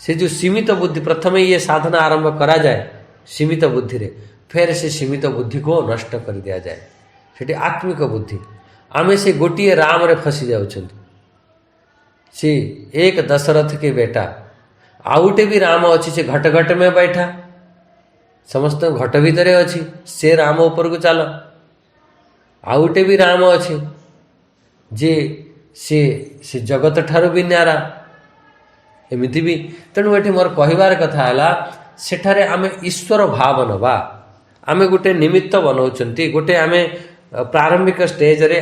S1: ସେ ଯେଉଁ ସୀମିତ ବୁଦ୍ଧି, ପ୍ରଥମେ ଇଏ ସାଧନା ଆରମ୍ଭ କରାଯାଏ ସୀମିତ ବୁଦ୍ଧିରେ, ଫେର୍ ସେ ସୀମିତ ବୁଦ୍ଧିକୁ ନଷ୍ଟ କରି ଦିଆଯାଏ, ସେଠି ଆତ୍ମିକ ବୁଦ୍ଧି। ଆମେ ସେ ଗୋଟିଏ ରାମରେ ଫସି ଯାଉଛନ୍ତି, ସେ ଏକ ଦଶରଥ କି ବେଟା, ଆଉ ଗୋଟେ ବି ରାମ ଅଛି, ସେ ଘଟ ଘଟ ମେ ବୈଠା, ସମସ୍ତଙ୍କ ଘଟ ଭିତରେ ଅଛି, ସେ ରାମ ଉପରକୁ ଚାଲ। ଆଉ ଗୋଟେ ବି ରାମ ଅଛି ଯେ ସେ ଜଗତ ଠାରୁ ବି ନ୍ୟାରା, ଏମିତି ବି। ତେଣୁ ଏଠି ମୋର କହିବାର କଥା ହେଲା, ସେଠାରେ ଆମେ ଈଶ୍ୱର ଭାବ ନେବା। ଆମେ ଗୋଟେ ନିମିତ୍ତ ବନାଉଛନ୍ତି, ଗୋଟେ ଆମେ ପ୍ରାରମ୍ଭିକ ଷ୍ଟେଜରେ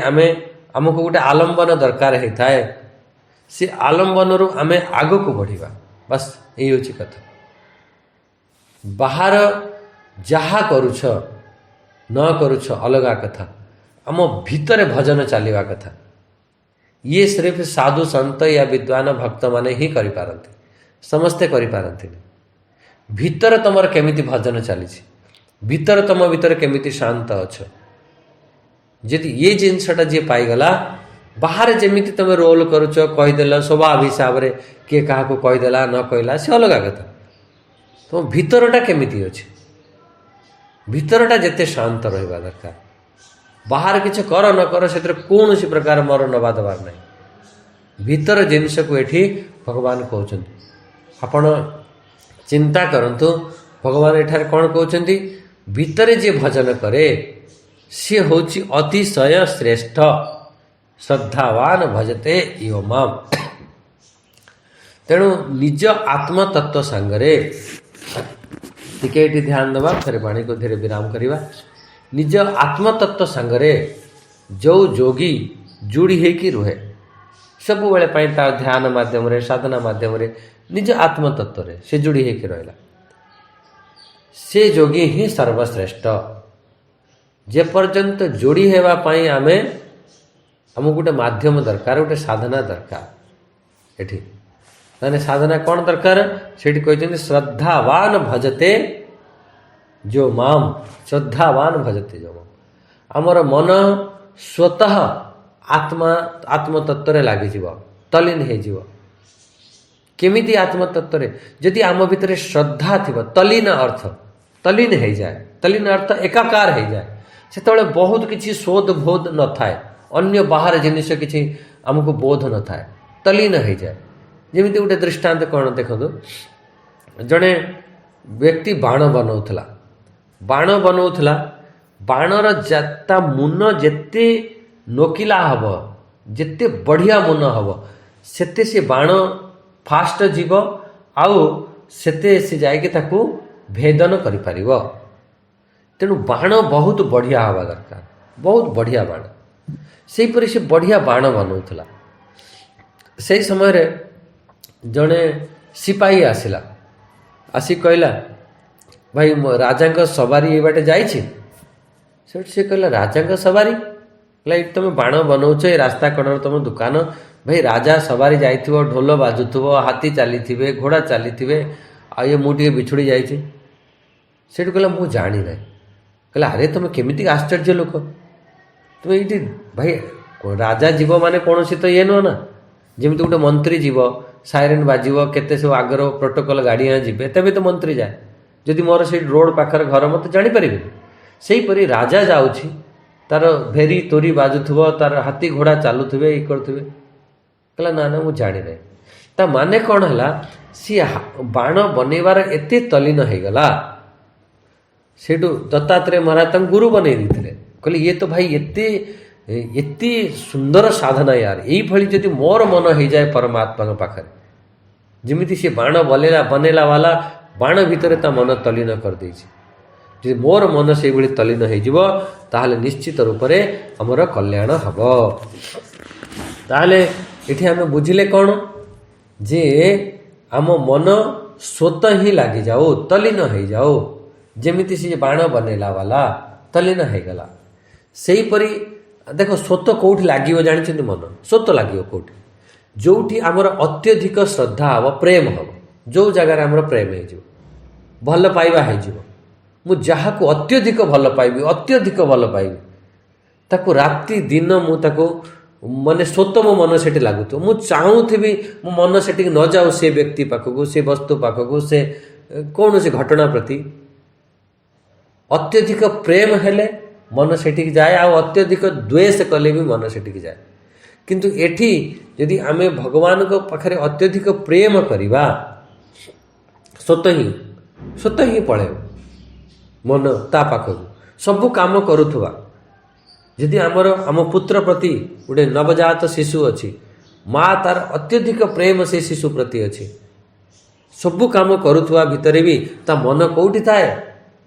S1: ଆମକୁ ଗୋଟେ ଆଲମ୍ବନ ଦରକାର ହେଇଥାଏ, ସେ ଆଲମ୍ବନରୁ ଆମେ ଆଗକୁ ବଢ଼ିବା, ବାସ୍ ଏଇ ହେଉଛି କଥା। ବାହାର ଯାହା କରୁଛ ନ କରୁଛ ଅଲଗା କଥା, ଆମ ଭିତରେ ଭଜନ ଚାଲିବା କଥା। ଇଏ ସିର୍ଫ ସାଧୁ ସନ୍ଥ ୟା ବିଦ୍ୱାନ ଭକ୍ତମାନେ ହିଁ କରିପାରନ୍ତି, ସମସ୍ତେ କରିପାରନ୍ତିନି। ଭିତରେ ତୁମର କେମିତି ଭଜନ ଚାଲିଛି, ଭିତରେ ତୁମ ଭିତରେ କେମିତି ଶାନ୍ତ ଅଛ, ଯଦି ଇଏ ଜିନିଷଟା ଯିଏ ପାଇଗଲା, ବାହାରେ ଯେମିତି ତୁମେ ରୋଲ କରୁଛ, କହିଦେଲ ସ୍ୱଭାବ ହିସାବରେ, କିଏ କାହାକୁ କହିଦେଲା ନ କହିଲା ସେ ଅଲଗା କଥା, ତୁମ ଭିତରଟା କେମିତି ଅଛି, ଭିତରଟା ଯେତେ ଶାନ୍ତ ରହିବା ଦରକାର। ବାହାରେ କିଛି କର ନ କର ସେଥିରେ କୌଣସି ପ୍ରକାର ମର ନେବା ଦେବାର ନାହିଁ। ଭିତର ଜିନିଷକୁ ଏଠି ଭଗବାନ କହୁଛନ୍ତି। ଆପଣ ଚିନ୍ତା କରନ୍ତୁ, ଭଗବାନ ଏଠାରେ କ'ଣ କହୁଛନ୍ତି, ଭିତରେ ଯିଏ ଭଜନ କରେ ସିଏ ହେଉଛି ଅତିଶୟ ଶ୍ରେଷ୍ଠ, ଶ୍ରଦ୍ଧାବାନ ଭଜତେ ଇହ ମାମ୍। ତେଣୁ ନିଜ ଆତ୍ମତତ୍ଵ ସାଙ୍ଗରେ ଟିକେ ଏଠି ଧ୍ୟାନ ଦେବା, ଫେରେ ବାଣୀକୁ ଧୀରେ ବିରାମ କରିବା। ନିଜ ଆତ୍ମତତ୍ଵ ସାଙ୍ଗରେ ଯେଉଁ ଯୋଗୀ ଯୋଡ଼ି ହେଇକି ରୁହେ, ସବୁବେଳେ ପାଇଁ ତା ଧ୍ୟାନ ମାଧ୍ୟମରେ, ସାଧନା ମାଧ୍ୟମରେ ନିଜ ଆତ୍ମତତ୍ଵରେ ସେ ଯୋଡ଼ି ହେଇକି ରହିଲା, ସେ ଯୋଗୀ ହିଁ ସର୍ବଶ୍ରେଷ୍ଠ। ଯେପର୍ଯ୍ୟନ୍ତ ଯୋଡ଼ି ହେବା ପାଇଁ ଆମକୁ ଗୋଟେ ମାଧ୍ୟମ ଦରକାର, ଗୋଟେ ସାଧନା ଦରକାର। ଏଠି ମାନେ ସାଧନା କ'ଣ ଦରକାର, ସେଠି କହିଛନ୍ତି ଶ୍ରଦ୍ଧାବାନ ଭଜତେ ଯୋ ମାମ୍, ଶ୍ରଦ୍ଧାବାନ ଭଜତେ ଯୋ ମାମ୍। ଆମର ମନ ସ୍ୱତଃ ଆତ୍ମତତ୍ଵରେ ଲାଗିଯିବ, ତଲ୍ଲୀନ ହେଇଯିବ। କେମିତି ଆତ୍ମତତ୍ଵରେ? ଯଦି ଆମ ଭିତରେ ଶ୍ରଦ୍ଧା ଥିବ, ତଲ୍ଲୀନ ଅର୍ଥ ତଲ୍ଲୀନ ହେଇଯାଏ, ତଲ୍ଲୀନ ଅର୍ଥ ଏକାକାର ହେଇଯାଏ, ସେତେବେଳେ ବହୁତ କିଛି ଶୋଧ ବୋଧ ନଥାଏ, ଅନ୍ୟ ବାହାର ଜିନିଷ କିଛି ଆମକୁ ବୋଧ ନଥାଏ, ତଲ୍ଲୀନ ହେଇଯାଏ। ଯେମିତି ଗୋଟେ ଦୃଷ୍ଟାନ୍ତ କ'ଣ ଦେଖନ୍ତୁ, ଜଣେ ବ୍ୟକ୍ତି ବାଣ ବନାଉଥିଲା, ବାଣ ବନାଉଥିଲା, ବାଣର ତା ମୁନ ଯେତେ ନୋକିଲା ହେବ, ଯେତେ ବଢ଼ିଆ ମୁନ ହେବ, ସେତେ ସେ ବାଣ ଫାଷ୍ଟ ଯିବ, ଆଉ ସେତେ ସେ ଯାଇକି ତାକୁ ଭେଦନ କରିପାରିବ। ତେଣୁ ବାଣ ବହୁତ ବଢ଼ିଆ ହେବା ଦରକାର, ବହୁତ ବଢ଼ିଆ ବାଣ। ସେହିପରି ସେ ବଢ଼ିଆ ବାଣ ବନାଉଥିଲା। ସେହି ସମୟରେ ଜଣେ ସିପାହୀ ଆସିଲା, ଆସି କହିଲା, ଭାଇ ରାଜାଙ୍କ ସବାରି ଏ ବାଟେ ଯାଇଛି। ସେଠି ସେ କହିଲା, ରାଜାଙ୍କ ସବାରି? କହିଲା, ଏଇଠି ତୁମେ ବାଣ ବନାଉଛ, ଏ ରାସ୍ତା କଡ଼ରେ ତୁମ ଦୋକାନ। ଭାଇ ରାଜା ସବାରି ଯାଇଥିବ, ଢୋଲ ବାଜୁଥିବ, ହାତୀ ଚାଲିଥିବେ, ଘୋଡ଼ା ଚାଲିଥିବେ, ଆଉ ମୁଁ ଟିକେ ବିଛୁଡ଼ି ଯାଇଛି। ସେଠୁ କହିଲା, ମୁଁ ଜାଣିନାହିଁ। କହିଲା, ଆରେ ତୁମେ କେମିତି ଆଶ୍ଚର୍ଯ୍ୟ ଲୋକ, ତୁମେ ଏଇଠି ଭାଇ ରାଜା ଯିବ ମାନେ କୌଣସି ତ ଇଏ ନୁହଁ ନା, ଯେମିତି ଗୋଟେ ମନ୍ତ୍ରୀ ଯିବ, ସାଇରେନ୍ ବାଜିବ, କେତେ ସବୁ ଆଗର ପ୍ରୋଟୋକଲ ଗାଡ଼ିଆଁ ଯିବେ, ତେବେ ତ ମନ୍ତ୍ରୀ ଯାଏ। ଯଦି ମୋର ସେଇ ରୋଡ଼ ପାଖରେ ଘର, ମୋତେ ଜାଣିପାରିବେନି। ସେହିପରି ରାଜା ଯାଉଛି, ତାର ଭେରି ତୋରି ବାଜୁଥିବ, ତାର ହାତୀ ଘୋଡ଼ା ଚାଲୁଥିବେ, ଇଏ କରୁଥିବେ। କହିଲା, ନା ନା, ମୁଁ ଜାଣିନାହିଁ। ତା ମାନେ କ'ଣ ହେଲା, ସିଏ ବାଣ ବନେଇବାର ଏତେ ତଲ୍ଲୀନ ହେଇଗଲା। ସେଇଠୁ ଦତ୍ତାତ୍ରେୟ ମହାରାଜ ତାଙ୍କୁ ଗୁରୁ ବନେଇ ଦେଇଥିଲେ। କହିଲେ, ଇଏ ତ ଭାଇ ଏତେ ସୁନ୍ଦର ସାଧନା ୟାର, ଏଇଭଳି ଯଦି ମୋର ମନ ହେଇଯାଏ ପରମାତ୍ମାଙ୍କ ପାଖରେ, ଯେମିତି ସେ ବାଣ ବନେଇଲା ବାଲା ବାଣ ଭିତରେ ତା ମନ ତଲ୍ଲୀନ କରିଦେଇଛି, ଯଦି ମୋର ମନ ସେଇଭଳି ତଲ୍ଲୀନ ହେଇଯିବ, ତାହେଲେ ନିଶ୍ଚିତ ରୂପରେ ଆମର କଲ୍ୟାଣ ହେବ। ତାହେଲେ ଏଠି ଆମେ ବୁଝିଲେ କ'ଣ, ଯେ ଆମ ମନ ସ୍ୱତଃ ହିଁ ଲାଗିଯାଉ, ତଲ୍ଲୀନ ହେଇଯାଉ, ଯେମିତି ସେ ବାଣ ବନେଇଲା ବାଲା ତଲ୍ଲୀନ ହେଇଗଲା। ସେହିପରି ଦେଖ, ସ୍ୱତଃ କେଉଁଠି ଲାଗିବ ଜାଣିଛନ୍ତି? ମନ ସ୍ୱତଃ ଲାଗିବ କେଉଁଠି? ଯେଉଁଠି ଆମର ଅତ୍ୟଧିକ ଶ୍ରଦ୍ଧା ହେବ, ପ୍ରେମ ହେବ, ଯେଉଁ ଜାଗାରେ ଆମର ପ୍ରେମ ହେଇଯିବ, ଭଲ ପାଇବା ହେଇଯିବ। ମୁଁ ଯାହାକୁ ଅତ୍ୟଧିକ ଭଲ ପାଇବି, ଅତ୍ୟଧିକ ଭଲ ପାଇବି, ତାକୁ ରାତି ଦିନ ମୁଁ ତାକୁ ମାନେ ସ୍ୱତଃ ମୋ ମନ ସେଠି ଲାଗୁଥିବ। ମୁଁ ଚାହୁଁଥିବି ମୋ ମନ ସେଠିକି ନ ଯାଉ, ସେ ବ୍ୟକ୍ତି ପାଖକୁ, ସେ ବସ୍ତୁ ପାଖକୁ, ସେ କୌଣସି ଘଟଣା ପ୍ରତି। ଅତ୍ୟଧିକ ପ୍ରେମ ହେଲେ ମନ ସେଠିକି ଯାଏ, ଆଉ ଅତ୍ୟଧିକ ଦ୍ୱେଷ କଲେ ବି ମନ ସେଠିକି ଯାଏ। କିନ୍ତୁ ଏଠି ଯଦି ଆମେ ଭଗବାନଙ୍କ ପାଖରେ ଅତ୍ୟଧିକ ପ୍ରେମ କରିବା, ସ୍ୱତଃ ହିଁ ପଳେଇବ ମନ ତା ପାଖକୁ। ସବୁ କାମ କରୁଥିବା, ଯଦି ଆମ ପୁତ୍ର ପ୍ରତି ଗୋଟେ ନବଜାତ ଶିଶୁ ଅଛି, ମା ତାର ଅତ୍ୟଧିକ ପ୍ରେମ ସେ ଶିଶୁ ପ୍ରତି ଅଛି, ସବୁ କାମ କରୁଥିବା ଭିତରେ ବି ତା ମନ କେଉଁଠି ଥାଏ?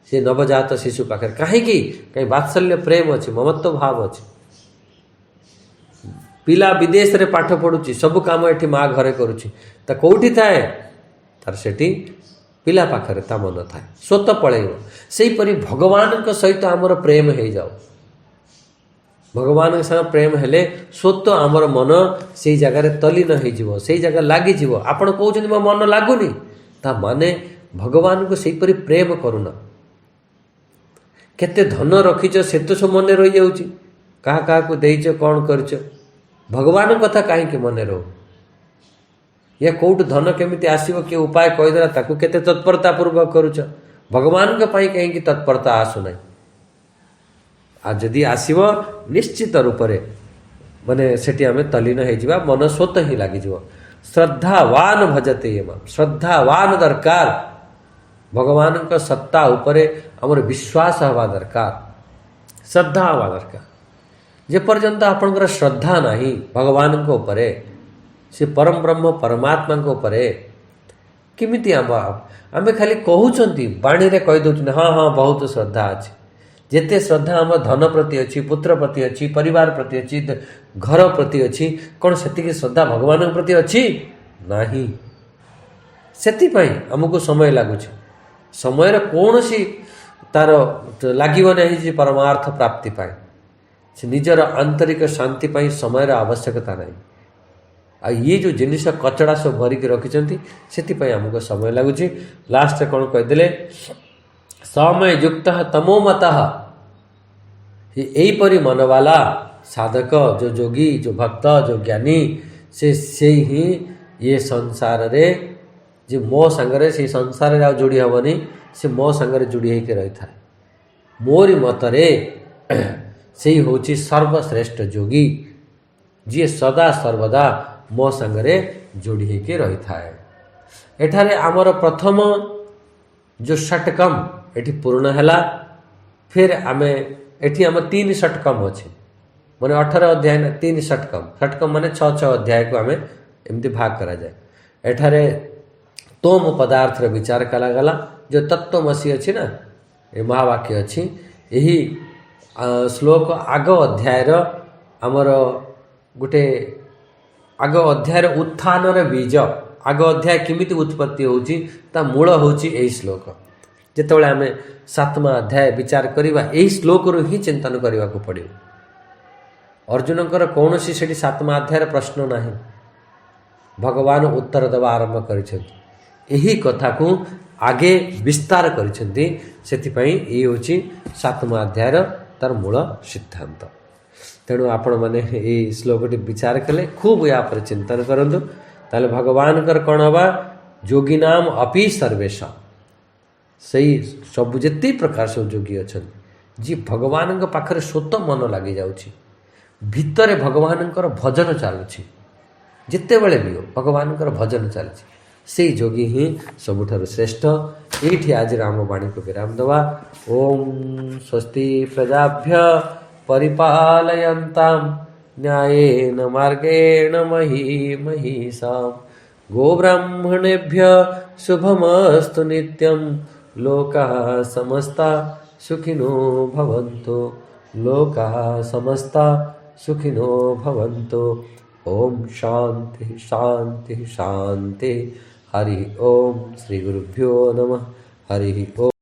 S1: ସେ ନବଜାତ ଶିଶୁ ପାଖରେ। କାହିଁକି? କାହିଁ ବାତ୍ସଲ୍ୟ ପ୍ରେମ ଅଛି, ମମତ୍ୱ ଭାବ ଅଛି। ପିଲା ବିଦେଶରେ ପାଠ ପଢ଼ୁଛି, ସବୁ କାମ ଏଠି ମା ଘରେ କରୁଛି, ତା କେଉଁଠି ଥାଏ? ତାର ସେଠି ପିଲା ପାଖରେ ତା ମନ ଥାଏ, ସ୍ୱତଃ ପଳେଇବ। ସେହିପରି ଭଗବାନଙ୍କ ସହିତ ଆମର ପ୍ରେମ ହେଇଯାଉ, ଭଗବାନଙ୍କ ସହ ପ୍ରେମ ହେଲେ ସ୍ୱତଃ ଆମର ମନ ସେଇ ଜାଗାରେ ତଲ୍ଲୀନ ହେଇଯିବ, ସେଇ ଜାଗା ଲାଗିଯିବ। ଆପଣ କହୁଛନ୍ତି ମୋ ମନ ଲାଗୁନି, ତା ମାନେ ଭଗବାନଙ୍କୁ ସେହିପରି ପ୍ରେମ କରୁନ। କେତେ ଧନ ରଖିଛ, ସେ ତ ସବୁ ମନେ ରହିଯାଉଛି, କାହାକୁ ଦେଇଛ, କ'ଣ କରିଛ, ଭଗବାନଙ୍କ କଥା କାହିଁକି ମନେ ରହୁ? ଇଏ କେଉଁଠୁ ଧନ କେମିତି ଆସିବ, କିଏ ଉପାୟ କହିଦେଲା, ତାକୁ କେତେ ତତ୍ପରତା ପୂର୍ବକ କରୁଛ, ଭଗବାନଙ୍କ ପାଇଁ କାହିଁକି ତତ୍ପରତା ଆସୁନାହିଁ? ଆଉ ଯଦି ଆସିବ, ନିଶ୍ଚିତ ରୂପରେ ମାନେ ସେଠି ଆମେ ତଲ୍ଲୀନ ହେଇଯିବା, ମନ ସ୍ୱତଃ ହିଁ ଲାଗିଯିବ। ଶ୍ରଦ୍ଧାବାନ ଭଜତେ ୟମଃ, ଶ୍ରଦ୍ଧାବାନ ଦରକାର। ଭଗବାନଙ୍କ ସତ୍ତା ଉପରେ ଆମର ବିଶ୍ୱାସ ହେବା ଦରକାର, ଶ୍ରଦ୍ଧା ହେବା ଦରକାର। ଯେପର୍ଯ୍ୟନ୍ତ ଆପଣଙ୍କର ଶ୍ରଦ୍ଧା ନାହିଁ ଭଗବାନଙ୍କ ଉପରେ, ସେ ପରମ ବ୍ରହ୍ମ ପରମାତ୍ମାଙ୍କ ଉପରେ, କେମିତି ଆମେ ଖାଲି କହୁଛନ୍ତି, ବାଣୀରେ କହିଦେଉଛନ୍ତି, ହଁ ହଁ ବହୁତ ଶ୍ରଦ୍ଧା ଅଛି। ଯେତେ ଶ୍ରଦ୍ଧା ଆମ ଧନ ପ୍ରତି ଅଛି, ପୁତ୍ର ପ୍ରତି ଅଛି, ପରିବାର ପ୍ରତି ଅଛି, ଘର ପ୍ରତି ଅଛି, କ'ଣ ସେତିକି ଶ୍ରଦ୍ଧା ଭଗବାନଙ୍କ ପ୍ରତି ଅଛି? ନାହିଁ। ସେଥିପାଇଁ ଆମକୁ ସମୟ ଲାଗୁଛି। ସମୟର କୌଣସି ତାର ଲାଗିବ ନାହିଁ ଯେ ପରମାର୍ଥ ପ୍ରାପ୍ତି ପାଇଁ। ସେ ନିଜର ଆନ୍ତରିକ ଶାନ୍ତି ପାଇଁ ସମୟର ଆବଶ୍ୟକତା ନାହିଁ। ଆଉ ଇଏ ଯେଉଁ ଜିନିଷ କଚଡ଼ା ସବୁ ଭରିକି ରଖିଛନ୍ତି, ସେଥିପାଇଁ ଆମକୁ ସମୟ ଲାଗୁଛି। ଲାଷ୍ଟରେ କ'ଣ କହିଦେଲେ? ସମୟ ଯୁକ୍ତ ତମୋମତଃ। ଏହିପରି ମନବାଲା ସାଧକ, ଯେଉଁ ଯୋଗୀ, ଯେଉଁ ଭକ୍ତ, ଯେଉଁ ଜ୍ଞାନୀ, ସେ ହିଁ ଇଏ ସଂସାରରେ, ଯେ ମୋ ସାଙ୍ଗରେ, ସେଇ ସଂସାରରେ ଆଉ ଯୋଡ଼ି ହେବନି, ସେ ମୋ ସାଙ୍ଗରେ ଯୋଡ଼ି ହେଇକି ରହିଥାଏ। ମୋରି ମତରେ ସେଇ ହେଉଛି ସର୍ବଶ୍ରେଷ୍ଠ ଯୋଗୀ, ଯିଏ ସଦା ସର୍ବଦା ମୋ ସାଙ୍ଗରେ ଯୋଡ଼ି ହେଇକି ରହିଥାଏ। ଏଠାରେ ଆମର ପ୍ରଥମ ଯେଉଁ ଷଟକମ୍ ଏଠି ପୂର୍ଣ୍ଣ ହେଲା। फिर आमे एठी आम 3 षटकम अच्छे माने 18 अध्याय ना 3 षटकम षटकम माने 6 अध्याय को आमे एमती भाग करा जाए। एठारे तोम पदार्थ विचार कला गला जो तत्वमसी अच्छी ना ये महावाक्य अच्छी यही श्लोक आग अध्यायर आमर गोटे आग अध्यायर उत्थान बीज आग अध्याय किमिति उत्पत्ति होची ता मूल होची एही श्लोक। जेतेबेले आमे 7मा अध्याय विचार करिबा एही श्लोक रु ही चिंतन करिबा को पड़ियो। अर्जुनकर कौनसी सेठी 7मा अध्यायर प्रश्न नाही, भगवान उत्तर देवा आरंभ करिसेंती एही कथा को आगे विस्तार करिसेंती। सेथिपई ए होची 7मा अध्यायर तार मूल सिद्धांत। तेणु आपण माने ए श्लोकटी विचार कले खूब या पर चिंतन करंतु ताले भगवान कर कोन हवा जोगी नाम अपि सर्वेशा सही सब जेते प्रकार सब जोगी अछन जी भगवान के पाखरे स्वत मन लागी जाउची भितरे भगवान भजन चलुची जिते बेले भी हो भगवान भजन चलती से जोगी ही सबुठारु श्रेष्ठ। एठी आज राम वाणी को विराम दवा। ओम स्वस्ति प्रजाभ्य परिपालयन्तां न्यायेन मार्गेण मही महिषां गोब्राह्मणेभ्य शुभमस्तु नित्यं लोकाः समस्ता सुखिनो भवन्तु लोकाः समस्ता सुखिनो भवन्तु। ओम शांति शांति शांति। हरि ओम श्री गुरुभ्यो नमः। हरि ओम।